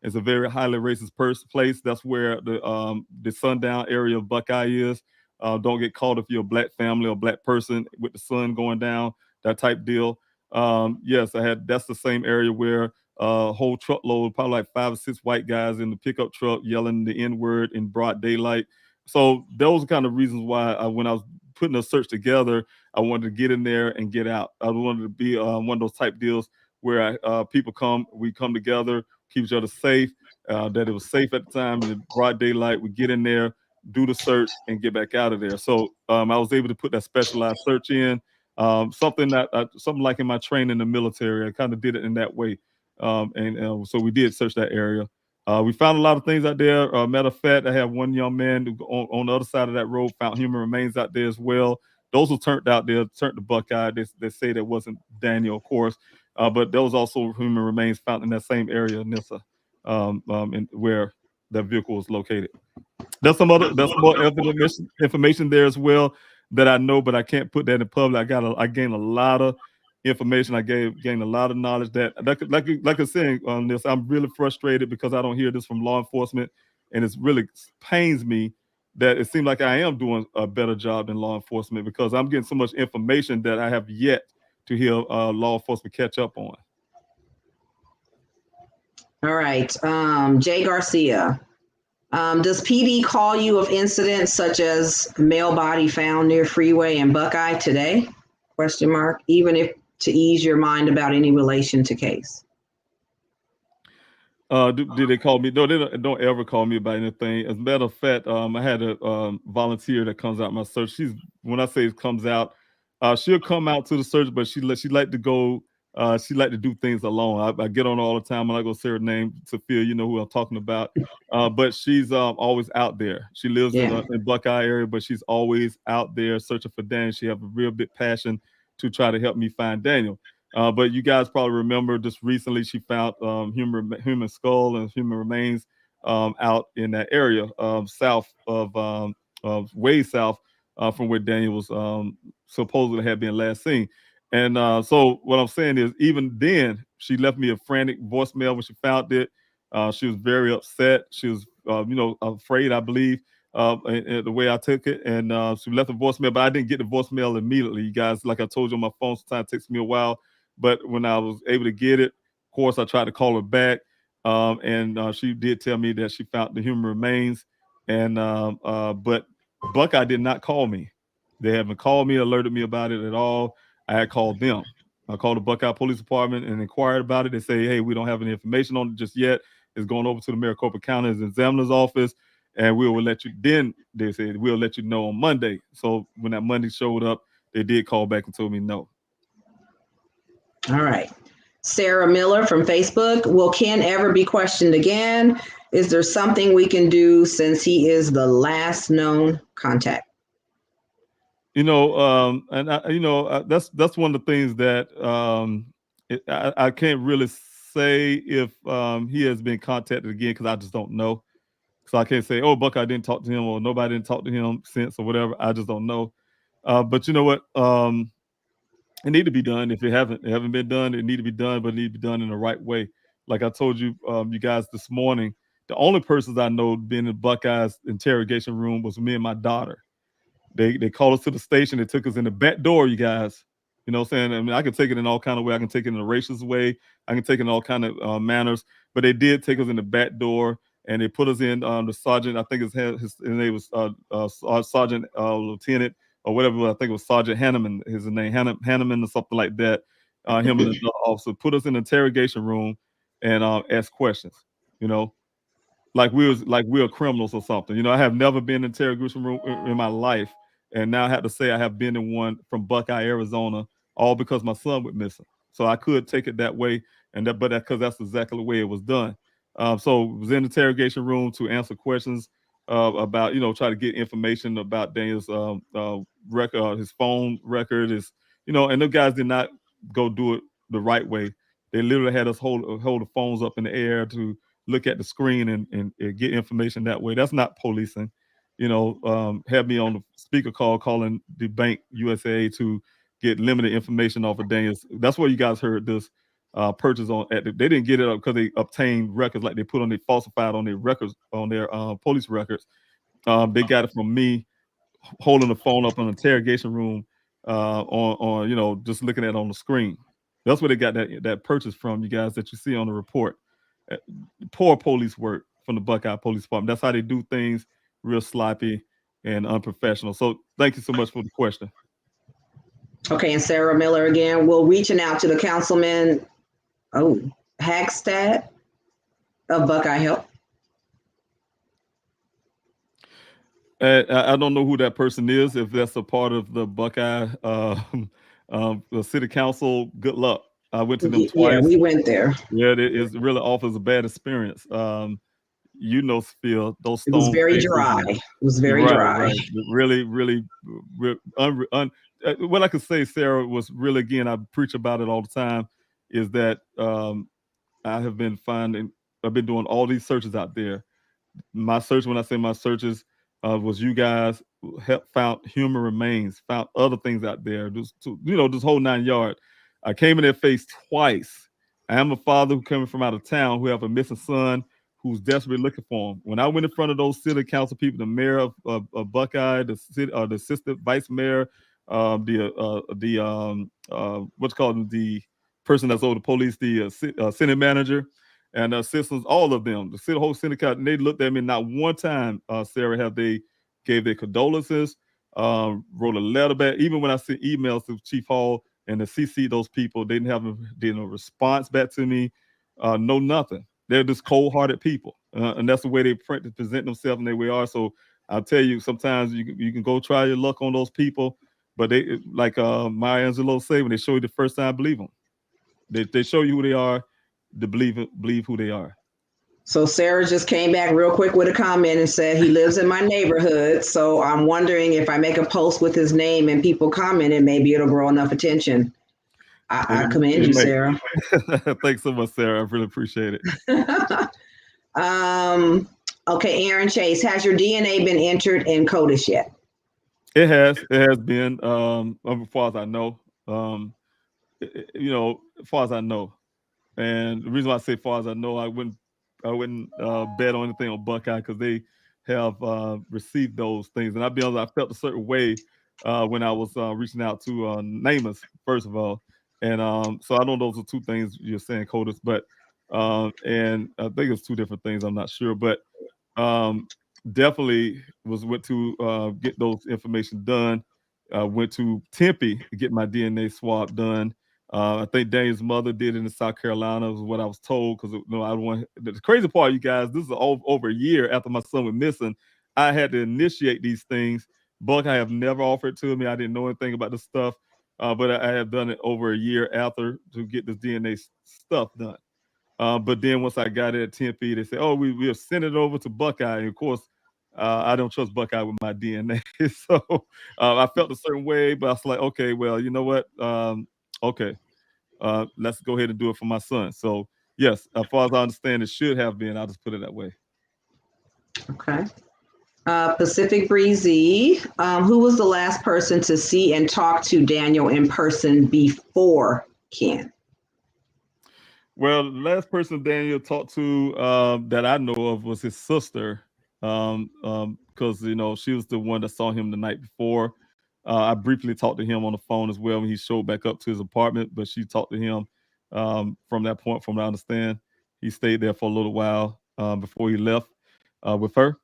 It's a very highly racist place. That's where the sundown area of Buckeye is. Don't get caught if you're a black family or black person with the sun going down, that type deal. Yes, I had. That's the same area where a whole truckload, probably like 5 or 6 white guys in the pickup truck yelling the N-word in broad daylight. So those are kind of reasons why when I was putting a search together, I wanted to get in there and get out. I wanted to be one of those type deals where we come together, keep each other safe, that it was safe at the time in the broad daylight. We get in there, do the search, and get back out of there. So I was able to put that specialized search in, something like in my training in the military. I kind of did it in that way. So we did search that area. We found a lot of things out there. Matter of fact, I have one young man on the other side of that road found human remains out there as well. Those who turned out there turned to Buckeye. They say that wasn't Daniel, of course, but there was also human remains found in that same area, Nissa, where that vehicle was located. There's more information there as well that I know, but I can't put that in public. I gained a lot of information. I gained a lot of knowledge like I said on this. I'm really frustrated because I don't hear this from law enforcement, and it's really pains me that it seems like I am doing a better job than law enforcement because I'm getting so much information that I have yet to hear law enforcement catch up on. All right. Jay Garcia. Does PD call you of incidents such as male body found near freeway in Buckeye today? Question mark. Even if to ease your mind about any relation to case. Do they call me? No, they don't ever call me about anything. As a matter of fact, I had a volunteer that comes out my search. When I say it comes out, she'll come out to the search, but she like to go. She like to do things alone. I get on her all the time, and I go say her name, Sophia. You know who I'm talking about. But she's always out there. She lives in Buckeye area, but she's always out there searching for Daniel. She have a real big passion to try to help me find Daniel. But you guys probably remember just recently she found human skull and human remains out in that area south of way south from where Daniel was supposedly had been last seen. And so what I'm saying is even then she left me a frantic voicemail when she found it. She was very upset. She was afraid, I believe, and the way I took it. And she left a voicemail, but I didn't get the voicemail immediately. You guys, like I told you on my phone, sometimes it takes me a while. But when I was able to get it, of course, I tried to call her back, and she did tell me that she found the human remains. And but Buckeye did not call me. They haven't called me, alerted me about it at all. I had called them. I called the Buckeye Police Department and inquired about it. They say, "Hey, we don't have any information on it just yet. It's going over to the Maricopa County's examiner's office, and we will let you." Then they said, "We'll let you know on Monday." So when that Monday showed up, they did call back and told me no. All right. Sarah Miller from Facebook. Will Ken ever be questioned again? Is there something we can do since he is the last known contact? And that's one of the things that I can't really say if he has been contacted again because I just don't know. So I can't say, oh, Buckeye didn't talk to him or nobody didn't talk to him since or whatever. I just don't know. But you know what? It need to be done. If it haven't been done, it need to be done, but it need to be done in the right way. Like I told you, you guys this morning, the only persons I know being in Buckeye's interrogation room was me and my daughter. They called us to the station. They took us in the back door, you guys. You know what I'm saying? I mean, I can take it in all kind of way. I can take it in a racist way. I can take it in all kind of manners. But they did take us in the back door, and they put us in the sergeant. I think his name was Sergeant Lieutenant or whatever. I think it was Sergeant Hanneman. His name Hanneman or something like that. Him and the officer put us in the interrogation room and asked questions. You know, like we were criminals or something. You know, I have never been in an interrogation room in my life. And now I have to say I have been in one from Buckeye, Arizona, all because my son went missing. So I could take it that way, but because that's exactly the way it was done. So it was in the interrogation room to answer questions about, try to get information about Daniel's record, his phone record, and the guys did not go do it the right way. They literally had us hold the phones up in the air to look at the screen and get information that way. That's not policing. Had me on the speaker call calling the bank USA to get limited information off of Daniels. That's where you guys heard this purchase on. They didn't get it up because they obtained records like they put on their falsified on their records, on their police records. They got it from me holding the phone up in an interrogation room on just looking at it on the screen. That's where they got that purchase from, you guys, that you see on the report. Poor police work from the Buckeye Police Department. That's how they do things, real sloppy and unprofessional. So thank you so much for the question. Okay, and Sarah Miller again. Will reaching out to the councilman, Hagstad of Buckeye help? I don't know who that person is. If that's a part of the Buckeye the city council, good luck. I went to them twice. Yeah, we went there. Yeah, it really offers a bad experience. Phil, those stones. It was very dry. It was very dry. Right. Really, what I could say, Sarah, was really, again, I preach about it all the time, is that I have been I've been doing all these searches out there. My search, when I say my searches, was you guys found human remains, found other things out there, this whole 9 yards. I came in their face twice. I am a father who coming from out of town who have a missing son who's desperately looking for him. When I went in front of those city council people, the mayor of Buckeye, the assistant vice mayor, what's called the person that's over the police, the city manager, and assistants, all of them, the whole syndicate, and they looked at me. Not one time, Sarah, have they gave their condolences, wrote a letter back. Even when I sent emails to Chief Hall and to CC those people, they didn't have a response back to me. No, nothing. They're just cold-hearted people, and that's the way they present themselves, and the way they are. So I'll tell you, sometimes you can go try your luck on those people, but they, like Maya Angelou say, when they show you the first time, believe them. They show you who they are, to believe who they are. So Sarah just came back real quick with a comment and said he lives in my neighborhood. So I'm wondering if I make a post with his name and people comment, and maybe it'll grow enough attention. I commend you, Sarah. Thanks so much, Sarah. I really appreciate it. Okay, Aaron Chase, has your DNA been entered in CODIS yet? It has been, as far as I know. As far as I know. And the reason why I say far as I know, I wouldn't bet on anything on Buckeye because they have received those things. And I'll be honest, I felt a certain way when I was reaching out to Namus, first of all. And so I know those are two things you're saying, CODIS, but and I think it's two different things. I'm not sure, but definitely went to get those information done. Went to Tempe to get my DNA swab done. I think Daniel's mother did it in South Carolina, was what I was told. Because the crazy part, you guys, this is over a year after my son was missing. I had to initiate these things. Buckeye have never offered to me. I didn't know anything about this stuff, but I have done it over a year after to get this DNA stuff done. But then once I got it at Tempe, they said, "Oh, we have sent it over to Buckeye." And of course, I don't trust Buckeye with my DNA, so I felt a certain way. But I was like, "Okay, well, you know what? Okay, let's go ahead and do it for my son." So yes, as far as I understand, it should have been. I'll just put it that way. Okay. Pacific Breezy, who was the last person to see and talk to Daniel in person before Ken? Well, the last person Daniel talked to that I know of was his sister, because she was the one that saw him the night before. I briefly talked to him on the phone as well when he showed back up to his apartment, but she talked to him from that point. From what I understand, he stayed there for a little while before he left with her.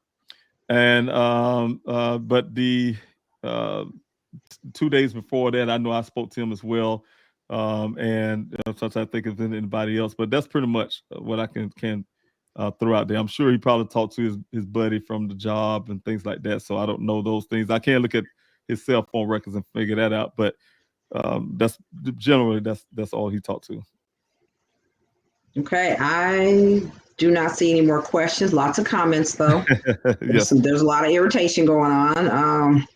And but the 2 days before that, I know I spoke to him as well. And sometimes I think of anybody else, but that's pretty much what I can throw out there. I'm sure he probably talked to his buddy from the job and things like that. So I don't know those things. I can't look at his cell phone records and figure that out. But That's generally that's all he talked to. Okay, I do not see any more questions. Lots of comments though. Yes. There's a lot of irritation going on.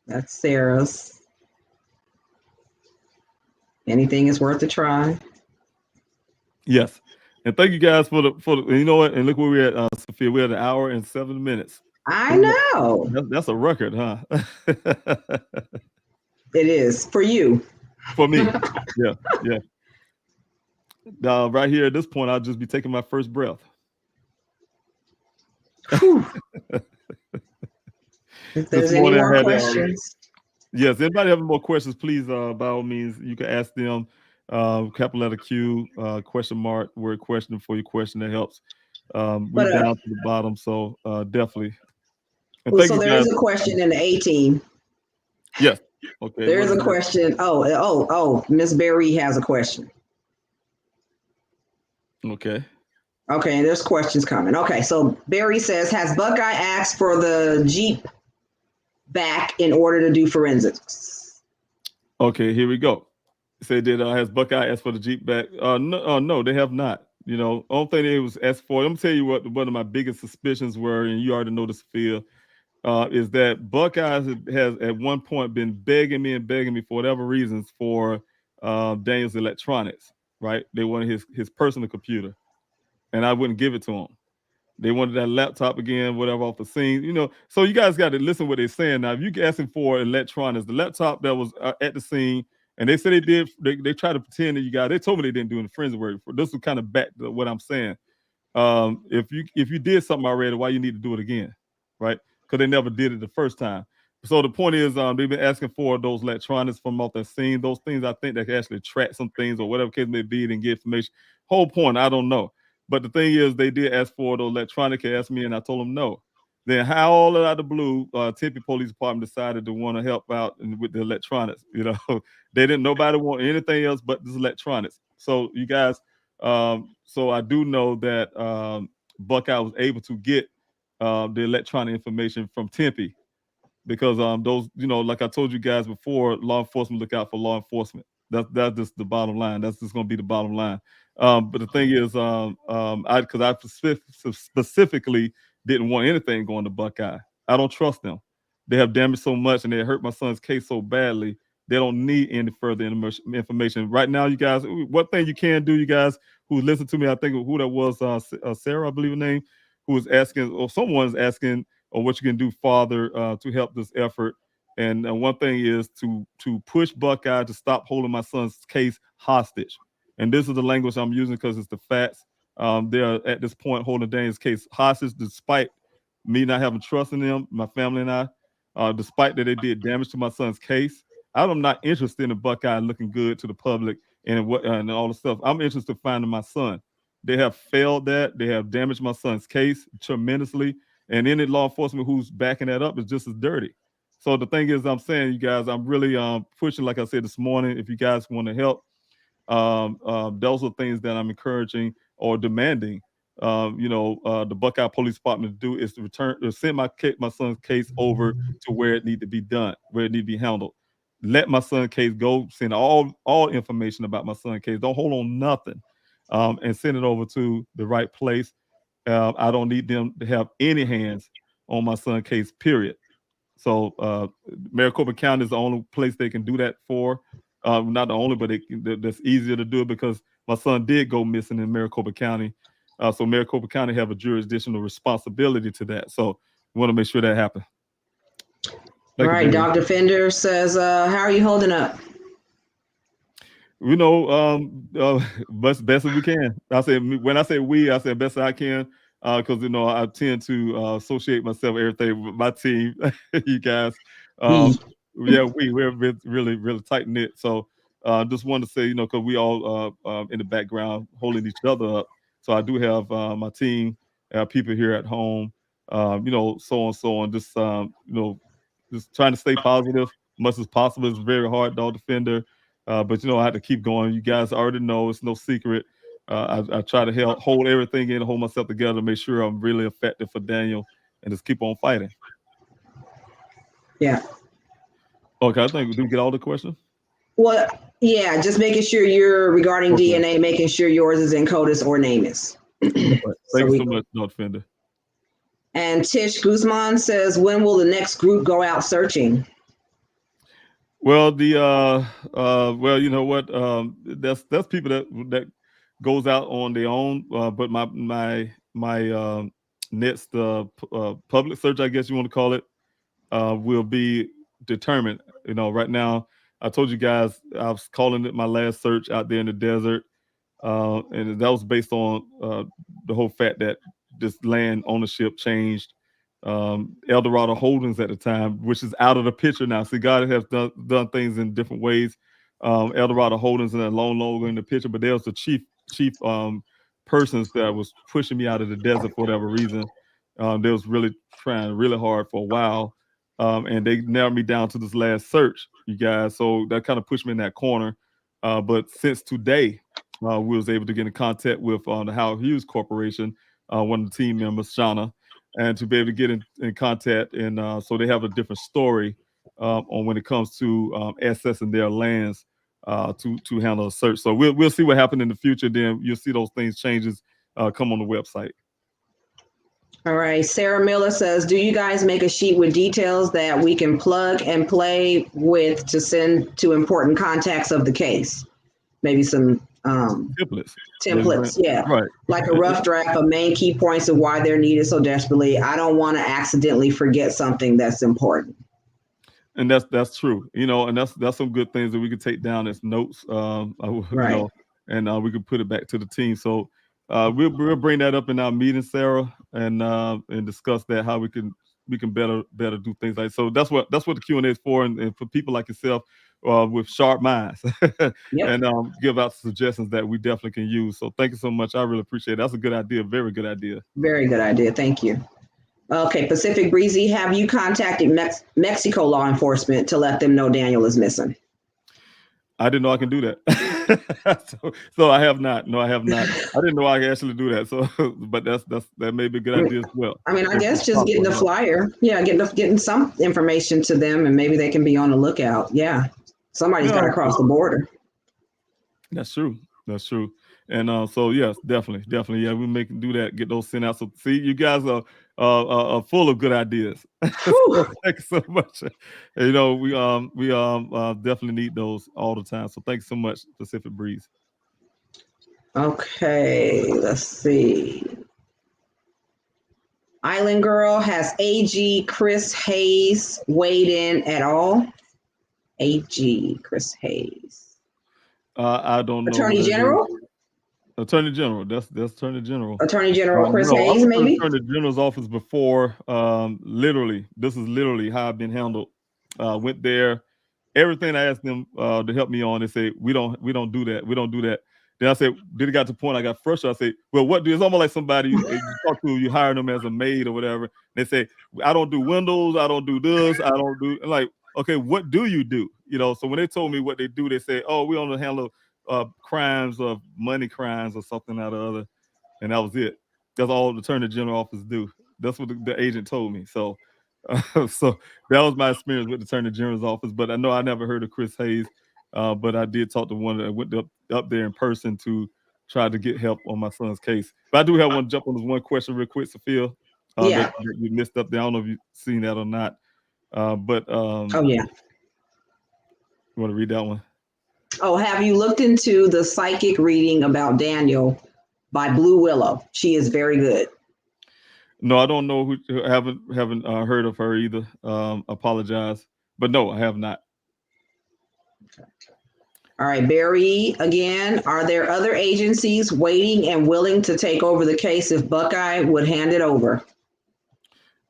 That's Sarah's. Anything is worth a try. Yes. And thank you guys for the you know what? And look where we're at, Sophia. We're at 1 hour and 7 minutes. I know. That's a record, huh? It is for you. For me. Yeah, yeah. Right here at this point, I'll just be taking my first breath. If there's any more questions. Yes, anybody having more questions, please, by all means, you can ask them. Capital letter Q, question mark, word question for your question that helps. We're down to the bottom, so definitely. And so there is a question in the A team. Yes. Okay. There is a question. Oh, Miss Berry has a question. Okay. Okay, there's questions coming. Okay, so Barry says, has Buckeye asked for the Jeep back in order to do forensics? Okay, here we go. Say, has Buckeye asked for the Jeep back? No, they have not. You know, only thing they was asked for. I'm gonna tell you what one of my biggest suspicions were, and you already know this, Phil, is that Buckeye has at one point been begging me for whatever reasons for Daniel's electronics. Right? They wanted his personal computer, and I wouldn't give it to him. They wanted that laptop again, whatever, off the scene, you know. So you guys got to listen what they're saying. Now, if you asking for electronics, the laptop that was at the scene, and they said they did, they tried to pretend that you got. They told me they didn't do any forensic work. This was kind of back to what I'm saying. If you did something already, why you need to do it again, right? Because they never did it the first time. So the point is, they've been asking for those electronics from off the scene. Those things I think they can actually track some things or whatever case may be and get information. Whole point, I don't know. But the thing is, they did ask for the electronic. They asked me, and I told them no. Then how all out of the blue, Tempe Police Department decided to want to help out with the electronics. You know, they didn't. Nobody want anything else but this electronics. So you guys, so I do know that Buckeye was able to get the electronic information from Tempe because those, you know, like I told you guys before, law enforcement look out for law enforcement. That's just the bottom line. That's just going to be the bottom line. But the thing is, I specifically didn't want anything going to Buckeye. I don't trust them. They have damaged so much and they hurt my son's case so badly. They don't need any further information right now. You guys, one thing you can do, you guys who listen to me, I think who that was, Sarah, I believe her name, who was asking, or someone's asking, or what you can do, Father, to help this effort. And one thing is to push Buckeye to stop holding my son's case hostage. And this is the language I'm using because it's the facts. They're at this point holding Daniel's case hostage, despite me not having trust in them, my family and I, despite that they did damage to my son's case. I'm not interested in Buckeye looking good to the public and all the stuff. I'm interested in finding my son. They have failed that. They have damaged my son's case tremendously. And any law enforcement who's backing that up is just as dirty. So the thing is, I'm saying, you guys, I'm really pushing, like I said this morning, if you guys want to help, those are things that I'm encouraging or demanding, the Buckeye Police Department to do is to send my son's case over to where it need to be done, where it need to be handled. Let my son's case go, send all information about my son's case. Don't hold on nothing, and send it over to the right place. I don't need them to have any hands on my son's case, period. So Maricopa County is the only place they can do that for. Not the only, but that's easier to do it because my son did go missing in Maricopa County. So Maricopa County have a jurisdictional responsibility to that. So we want to make sure that happens. All right, Dr. Fender says, how are you holding up? You know, best as we can. When I say we, I say best as I can. Because I tend to associate myself with everything with my team, you guys. We're really, really tight knit. So just wanted to say, because we all in the background holding each other up. So I do have my team, people here at home, so on. Just just trying to stay positive much as possible. It's very hard, Dog Defender, but I have to keep going. You guys already know it's no secret. I try to hold everything in, hold myself together, make sure I'm really effective for Daniel, and just keep on fighting. Yeah. Okay, I think, did we get all the questions? Well, yeah, just making sure you're regarding Okay. DNA, making sure yours is in CODIS or NamUs. Right. So Thank you we- so much, Dr. Fender. And Tish Guzman says, when will the next group go out searching? Well, well, you know what? That's people that goes out on their own. But my next public search, I guess you want to call it, will be determined. You know, right now, I told you guys I was calling it my last search out there in the desert, and that was based on the whole fact that this land ownership changed. Eldorado Holdings at the time, which is out of the picture now. See, God has done things in different ways. Eldorado Holdings and no longer in the picture, but there was the chief persons that was pushing me out of the desert for whatever reason. They was really trying really hard for a while, and they narrowed me down to this last search, you guys. So that kind of pushed me in that corner. But since today, we was able to get in contact with the Howard Hughes Corporation, one of the team members, Shauna, and to be able to get in contact. And so they have a different story on when it comes to accessing their lands to handle a search. So we'll see what happens in the future. Then you'll see those things changes come on the website. All right. Sarah Miller says, do you guys make a sheet with details that we can plug and play with to send to important contacts of the case? Maybe some templates, yeah. Right. Like a rough draft of main key points of why they're needed so desperately. I don't want to accidentally forget something that's important. And that's true, you know, and that's some good things that we could take down as notes, Right. you know, and we could put it back to the team. So we'll bring that up in our meeting, Sarah, and discuss that, how we can better do things like. So that's what the Q&A is for, and for people like yourself with sharp minds, Yep. and give out suggestions that we definitely can use. So thank you so much. I really appreciate it. That's a good idea. Very good idea. Very good idea. Thank you. Okay, Pacific Breezy, have you contacted Mexico law enforcement to let them know Daniel is missing? I didn't know I can do that. so I have not. No, I have not. I didn't know I could actually do that. So, but that may be a good idea as well. I mean, I guess just getting the flyer. Yeah, getting some information to them, and maybe they can be on the lookout. Yeah, somebody's got to cross the border. That's true. That's true. And so yes, definitely, yeah, we do that. Get those sent out. So see, you guys are full of good ideas. So thanks so much. You know, we definitely need those all the time. So thanks so much, Pacific Breeze. Okay, let's see. Island Girl, has AG Chris Hayes weighed in at all? AG Chris Hayes. I don't know. Attorney General? Attorney General. That's Attorney General. Attorney General Chris Hayes, I was maybe? in the Attorney General's office before. Literally, this is literally how I've been handled. Went there. Everything I asked them to help me on, they say we don't do that. We don't do that. Then I said, did it got to the point I got frustrated. I say, well, what do? It's almost like somebody you talk to, you hire them as a maid or whatever. They say, I don't do windows, I don't do this, I don't do. Like, okay, what do you do? You know. So when they told me what they do, they say, oh, we only handle crimes of money crimes or something or the other, and that was it. That's all the Attorney General office do. That's what the agent told me. So, so that was my experience with the Attorney General's office. But I know I never heard of Chris Hayes, but I did talk to one that went up there in person to try to get help on my son's case. But I do have one jump on this one question real quick, Sophia. That you missed up there. I don't know if you've seen that or not. Oh yeah. You want to read that one? Oh, have you looked into the psychic reading about Daniel by Blue Willow? She is very good. No, I don't know who. Haven't heard of her either. Apologize, but no, I have not. All right, Barry, again, are there other agencies waiting and willing to take over the case if Buckeye would hand it over?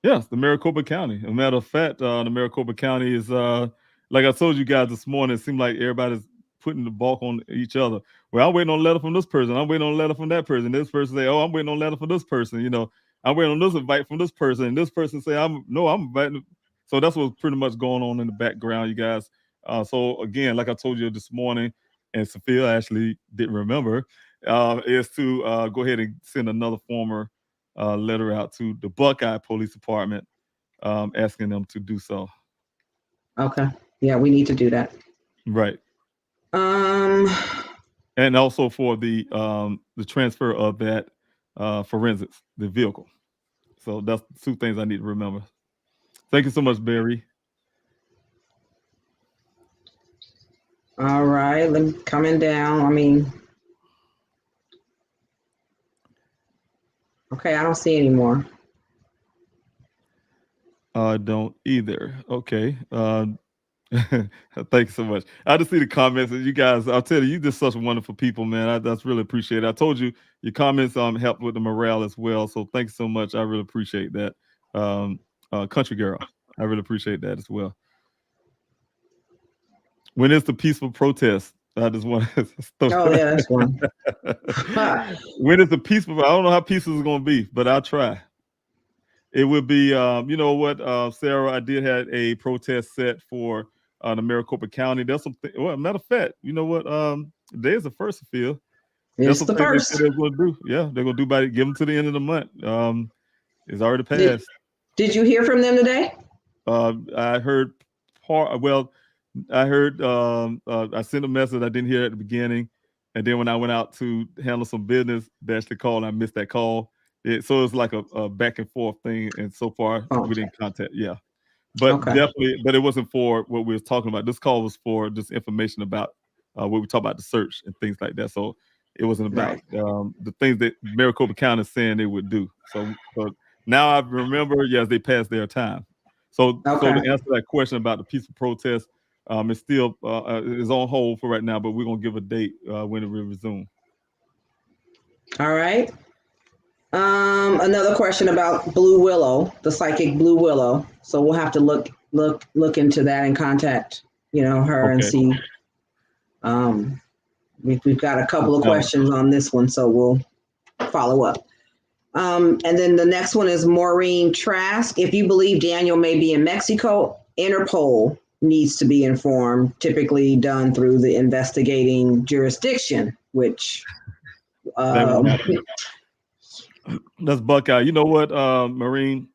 Yes, the Maricopa County. As a matter of fact, the Maricopa County is, like I told you guys this morning, it seems like everybody's putting the bulk on each other. Well, I'm waiting on a letter from this person. I'm waiting on a letter from that person. This person say, oh, I'm waiting on a letter from this person. You know, I'm waiting on this invite from this person. And this person say, I'm inviting. So that's what's pretty much going on in the background, you guys. So again, like I told you this morning, and Sophia actually didn't remember, is to go ahead and send another former letter out to the Buckeye Police Department, asking them to do so. Okay. Yeah, we need to do that. Right. Um, And also for the transfer of that forensics, the vehicle. So that's two things I need to remember. Thank you so much, Barry. all right, let me coming down. I mean, okay, I don't see any more. I don't either. Okay. Thanks so much. I just see the comments, and you guys, I'll tell you, you just such wonderful people, man. That's really appreciate it. I told you your comments help with the morale as well. So thanks so much. I really appreciate that. Country girl, I really appreciate that as well. When is the peaceful protest? I just want to Oh yeah, that's one. when is the peaceful? I don't know how peaceful it's going to be, but I'll try. It would be, you know what, Sarah, I did have a protest set for the Maricopa County. There's something, well, matter of fact, you know what, today's the first of Phil. There's It's some the things they first. said they're going to do. Yeah, they're going to do by give them to the end of the month. It's already passed. Did you hear from them today? I heard well, I heard, I sent a message I didn't hear at the beginning. And then when I went out to handle some business, they actually called and I missed that call. So it's like a back and forth thing. And so far we didn't contact. Yeah. But definitely, but it wasn't for what we were talking about. This call was for just information about what we talk about the search and things like that. So it wasn't about the things that Maricopa County is saying they would do. So now I remember, yes, they passed their time. So to answer that question about the peaceful protest, it's still is on hold for right now, but we're gonna give a date when it will resume. All right. Another question about Blue Willow, the psychic Blue Willow. So we'll have to look into that and contact, her and see. We've got a couple of questions on this one, so we'll follow up. And then the next one is Maureen Trask. If you believe Daniel may be in Mexico, Interpol needs to be informed, typically done through the investigating jurisdiction, which that's Buckeye. You know what, Maureen?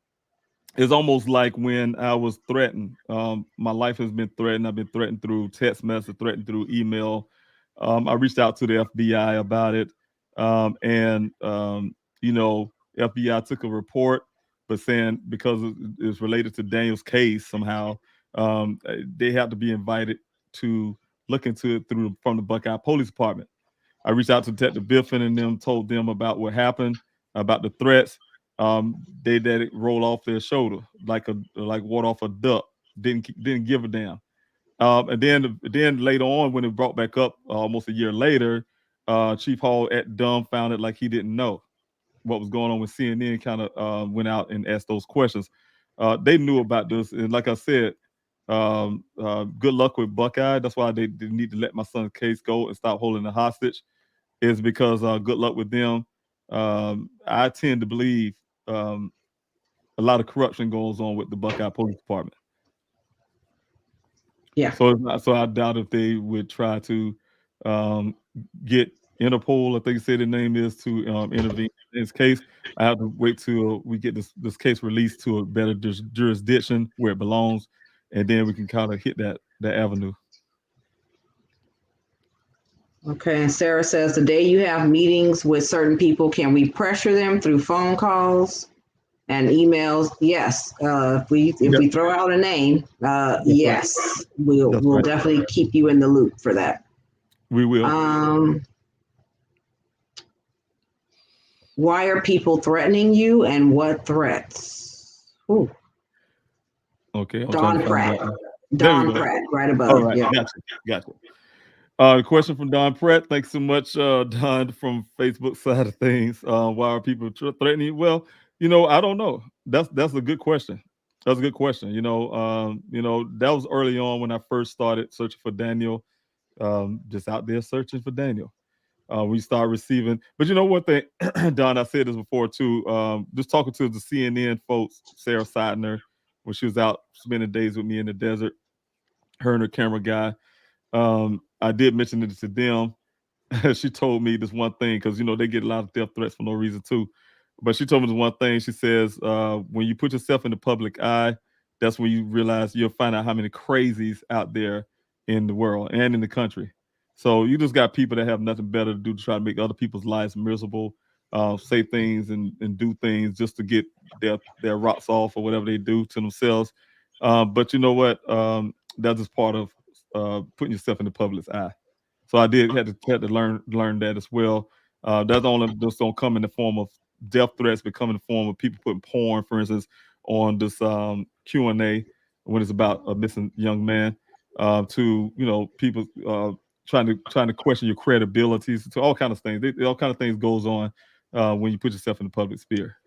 It's almost like when I was threatened. My life has been threatened. I've been threatened through text message, threatened through email. I reached out to the FBI about it. And FBI took a report, but saying because it's related to Daniel's case somehow, they have to be invited to look into it from the Buckeye Police Department. I reached out to Detective Biffin and them, told them about what happened, about the threats. They let it roll off their shoulder like water off a duck. Didn't give a damn. And then later on, when it brought back up almost a year later, Chief Hall at dumbfounded, like he didn't know what was going on with CNN. Kind of went out and asked those questions. They knew about this, and like I said, good luck with Buckeye. That's why they need to let my son's case go and stop holding the hostage. Is because good luck with them. I tend to believe a lot of corruption goes on with the Buckeye Police Department. Yeah. So I doubt if they would try to get Interpol, I think you said the name is, to intervene in this case. I have to wait till we get this case released to a better jurisdiction where it belongs, and then we can kind of hit that avenue. Okay, and Sarah says, the day you have meetings with certain people, can we pressure them through phone calls and emails? Yes. If we throw out a name, yes, right. We'll definitely keep you in the loop for that. We will. Why are people threatening you, and what threats? Ooh. Okay. Don Pratt. Don Pratt, right above. All right. Yeah. Gotcha. Question from Don Pratt. Thanks so much, Don, from Facebook side of things. Why are people threatening you? Well, I don't know. That's a good question. That's a good question. That was early on when I first started searching for Daniel. Just out there searching for Daniel. We start receiving, but you know what thing, Don, I said this before too. Just talking to the CNN folks, Sarah Seidner, when she was out spending days with me in the desert, her and her camera guy. I did mention it to them. She told me this one thing, because they get a lot of death threats for no reason too. But she told me this one thing. She says, when you put yourself in the public eye, that's when you realize you'll find out how many crazies out there in the world and in the country. So you just got people that have nothing better to do to try to make other people's lives miserable, say things and do things just to get their rocks off or whatever they do to themselves. But you know what? That's just part of putting yourself in the public's eye. So I had to learn that as well. That's only just don't come in the form of death threats, but come in the form of people putting porn, for instance, on this Q&A when it's about a missing young man. To people trying to question your credibility, to all kind of things. All kind of things goes on when you put yourself in the public sphere.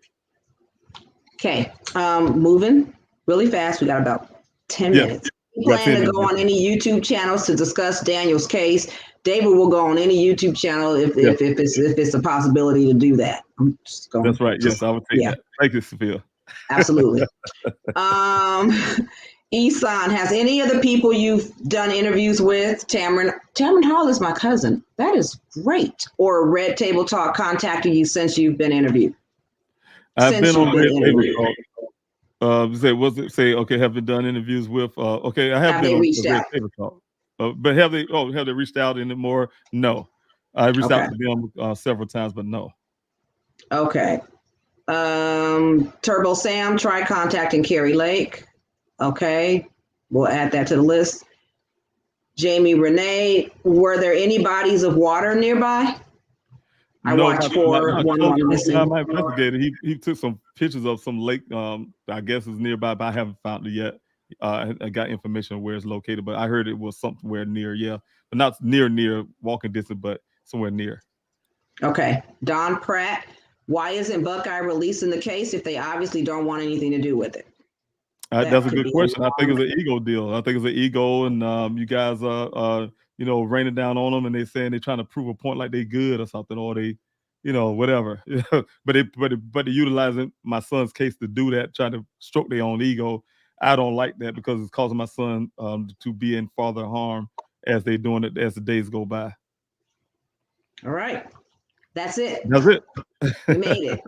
Okay, moving really fast. We got about 10 minutes. You plan to go on any YouTube channels to discuss Daniel's case? David will go on any YouTube channel if it's a possibility to do that. I'm just going. That's right. Yes, I would take that. Thank you, Sophia. Absolutely. Isan, has any of the people you've done interviews with, Tamron Hall is my cousin. That is great. Or Red Table Talk contacted you since you've been interviewed? I've been on Red Table Talk. Okay, have been done interviews with? Okay, I have been on Red Table Talk. But have they reached out anymore? No. I reached out to them several times, but no. Okay. Turbo Sam tried contacting Carrie Lake. Okay, we'll add that to the list. Jamie Renee, were there any bodies of water nearby? I watched for one missing. My investigator, he took some pictures of some lake. I guess it's nearby, but I haven't found it yet. I got information on where it's located, but I heard it was somewhere near, but not near walking distance, but somewhere near. Okay, Don Pratt, why isn't Buckeye releasing the case if they obviously don't want anything to do with it? That's a good question. I think it's an ego deal. I think it's an ego, and you guys are raining down on them, and they're saying they're trying to prove a point like they good or something, or they, whatever. but they're utilizing my son's case to do that, trying to stroke their own ego. I don't like that because it's causing my son to be in farther harm as they're doing it as the days go by. All right, that's it. That's it. We made it.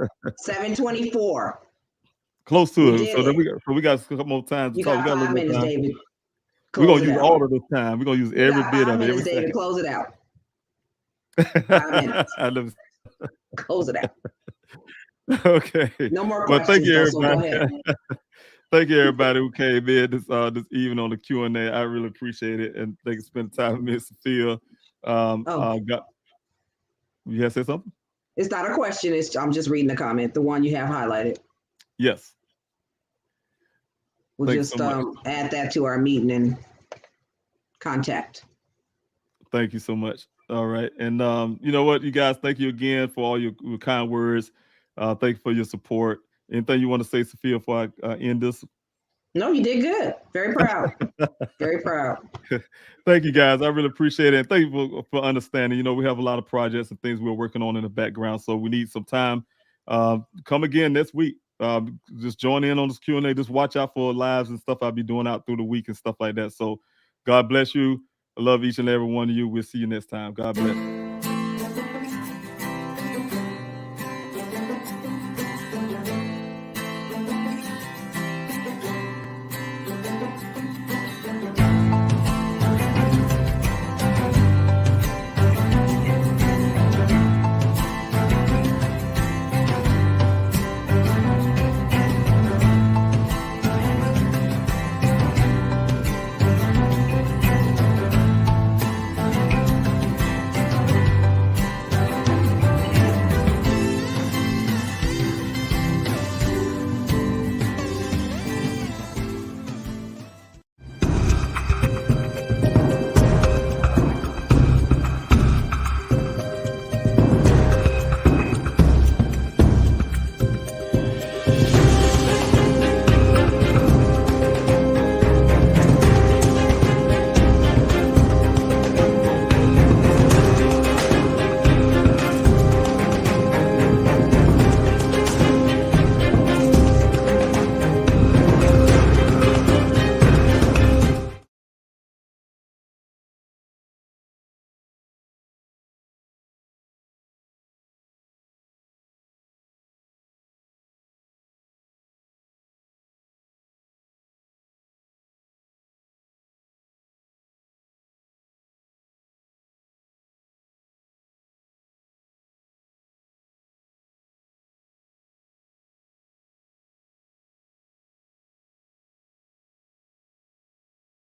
7:24. Close to it. So we got a couple more times to talk. We got 5 minutes, David. We're gonna use all of this time. We're gonna use every bit of it. 5 minutes, David. Close it out. 5 minutes. Close it out. Okay. No more questions. Well, thank you, everybody. So go ahead. Thank you, everybody who came in this evening on the Q&A. I really appreciate it, and thank you for spending time with me, Sophia. You have to say something? It's not a question. I'm just reading the comment, the one you have highlighted. Yes. We'll just add that to our meeting and contact. Thank you so much. All right. And you know what, you guys, thank you again for all your kind words. Thank you for your support. Anything you want to say, Sophia, before I end this? No, you did good. Very proud. Very proud. Thank you, guys. I really appreciate it. And thank you for understanding. We have a lot of projects and things we're working on in the background, so we need some time. Come again next week. Just join in on this Q&A. Just watch out for lives and stuff I'll be doing out through the week and stuff like that. So God bless you. I love each and every one of you. We'll see you next time. God bless.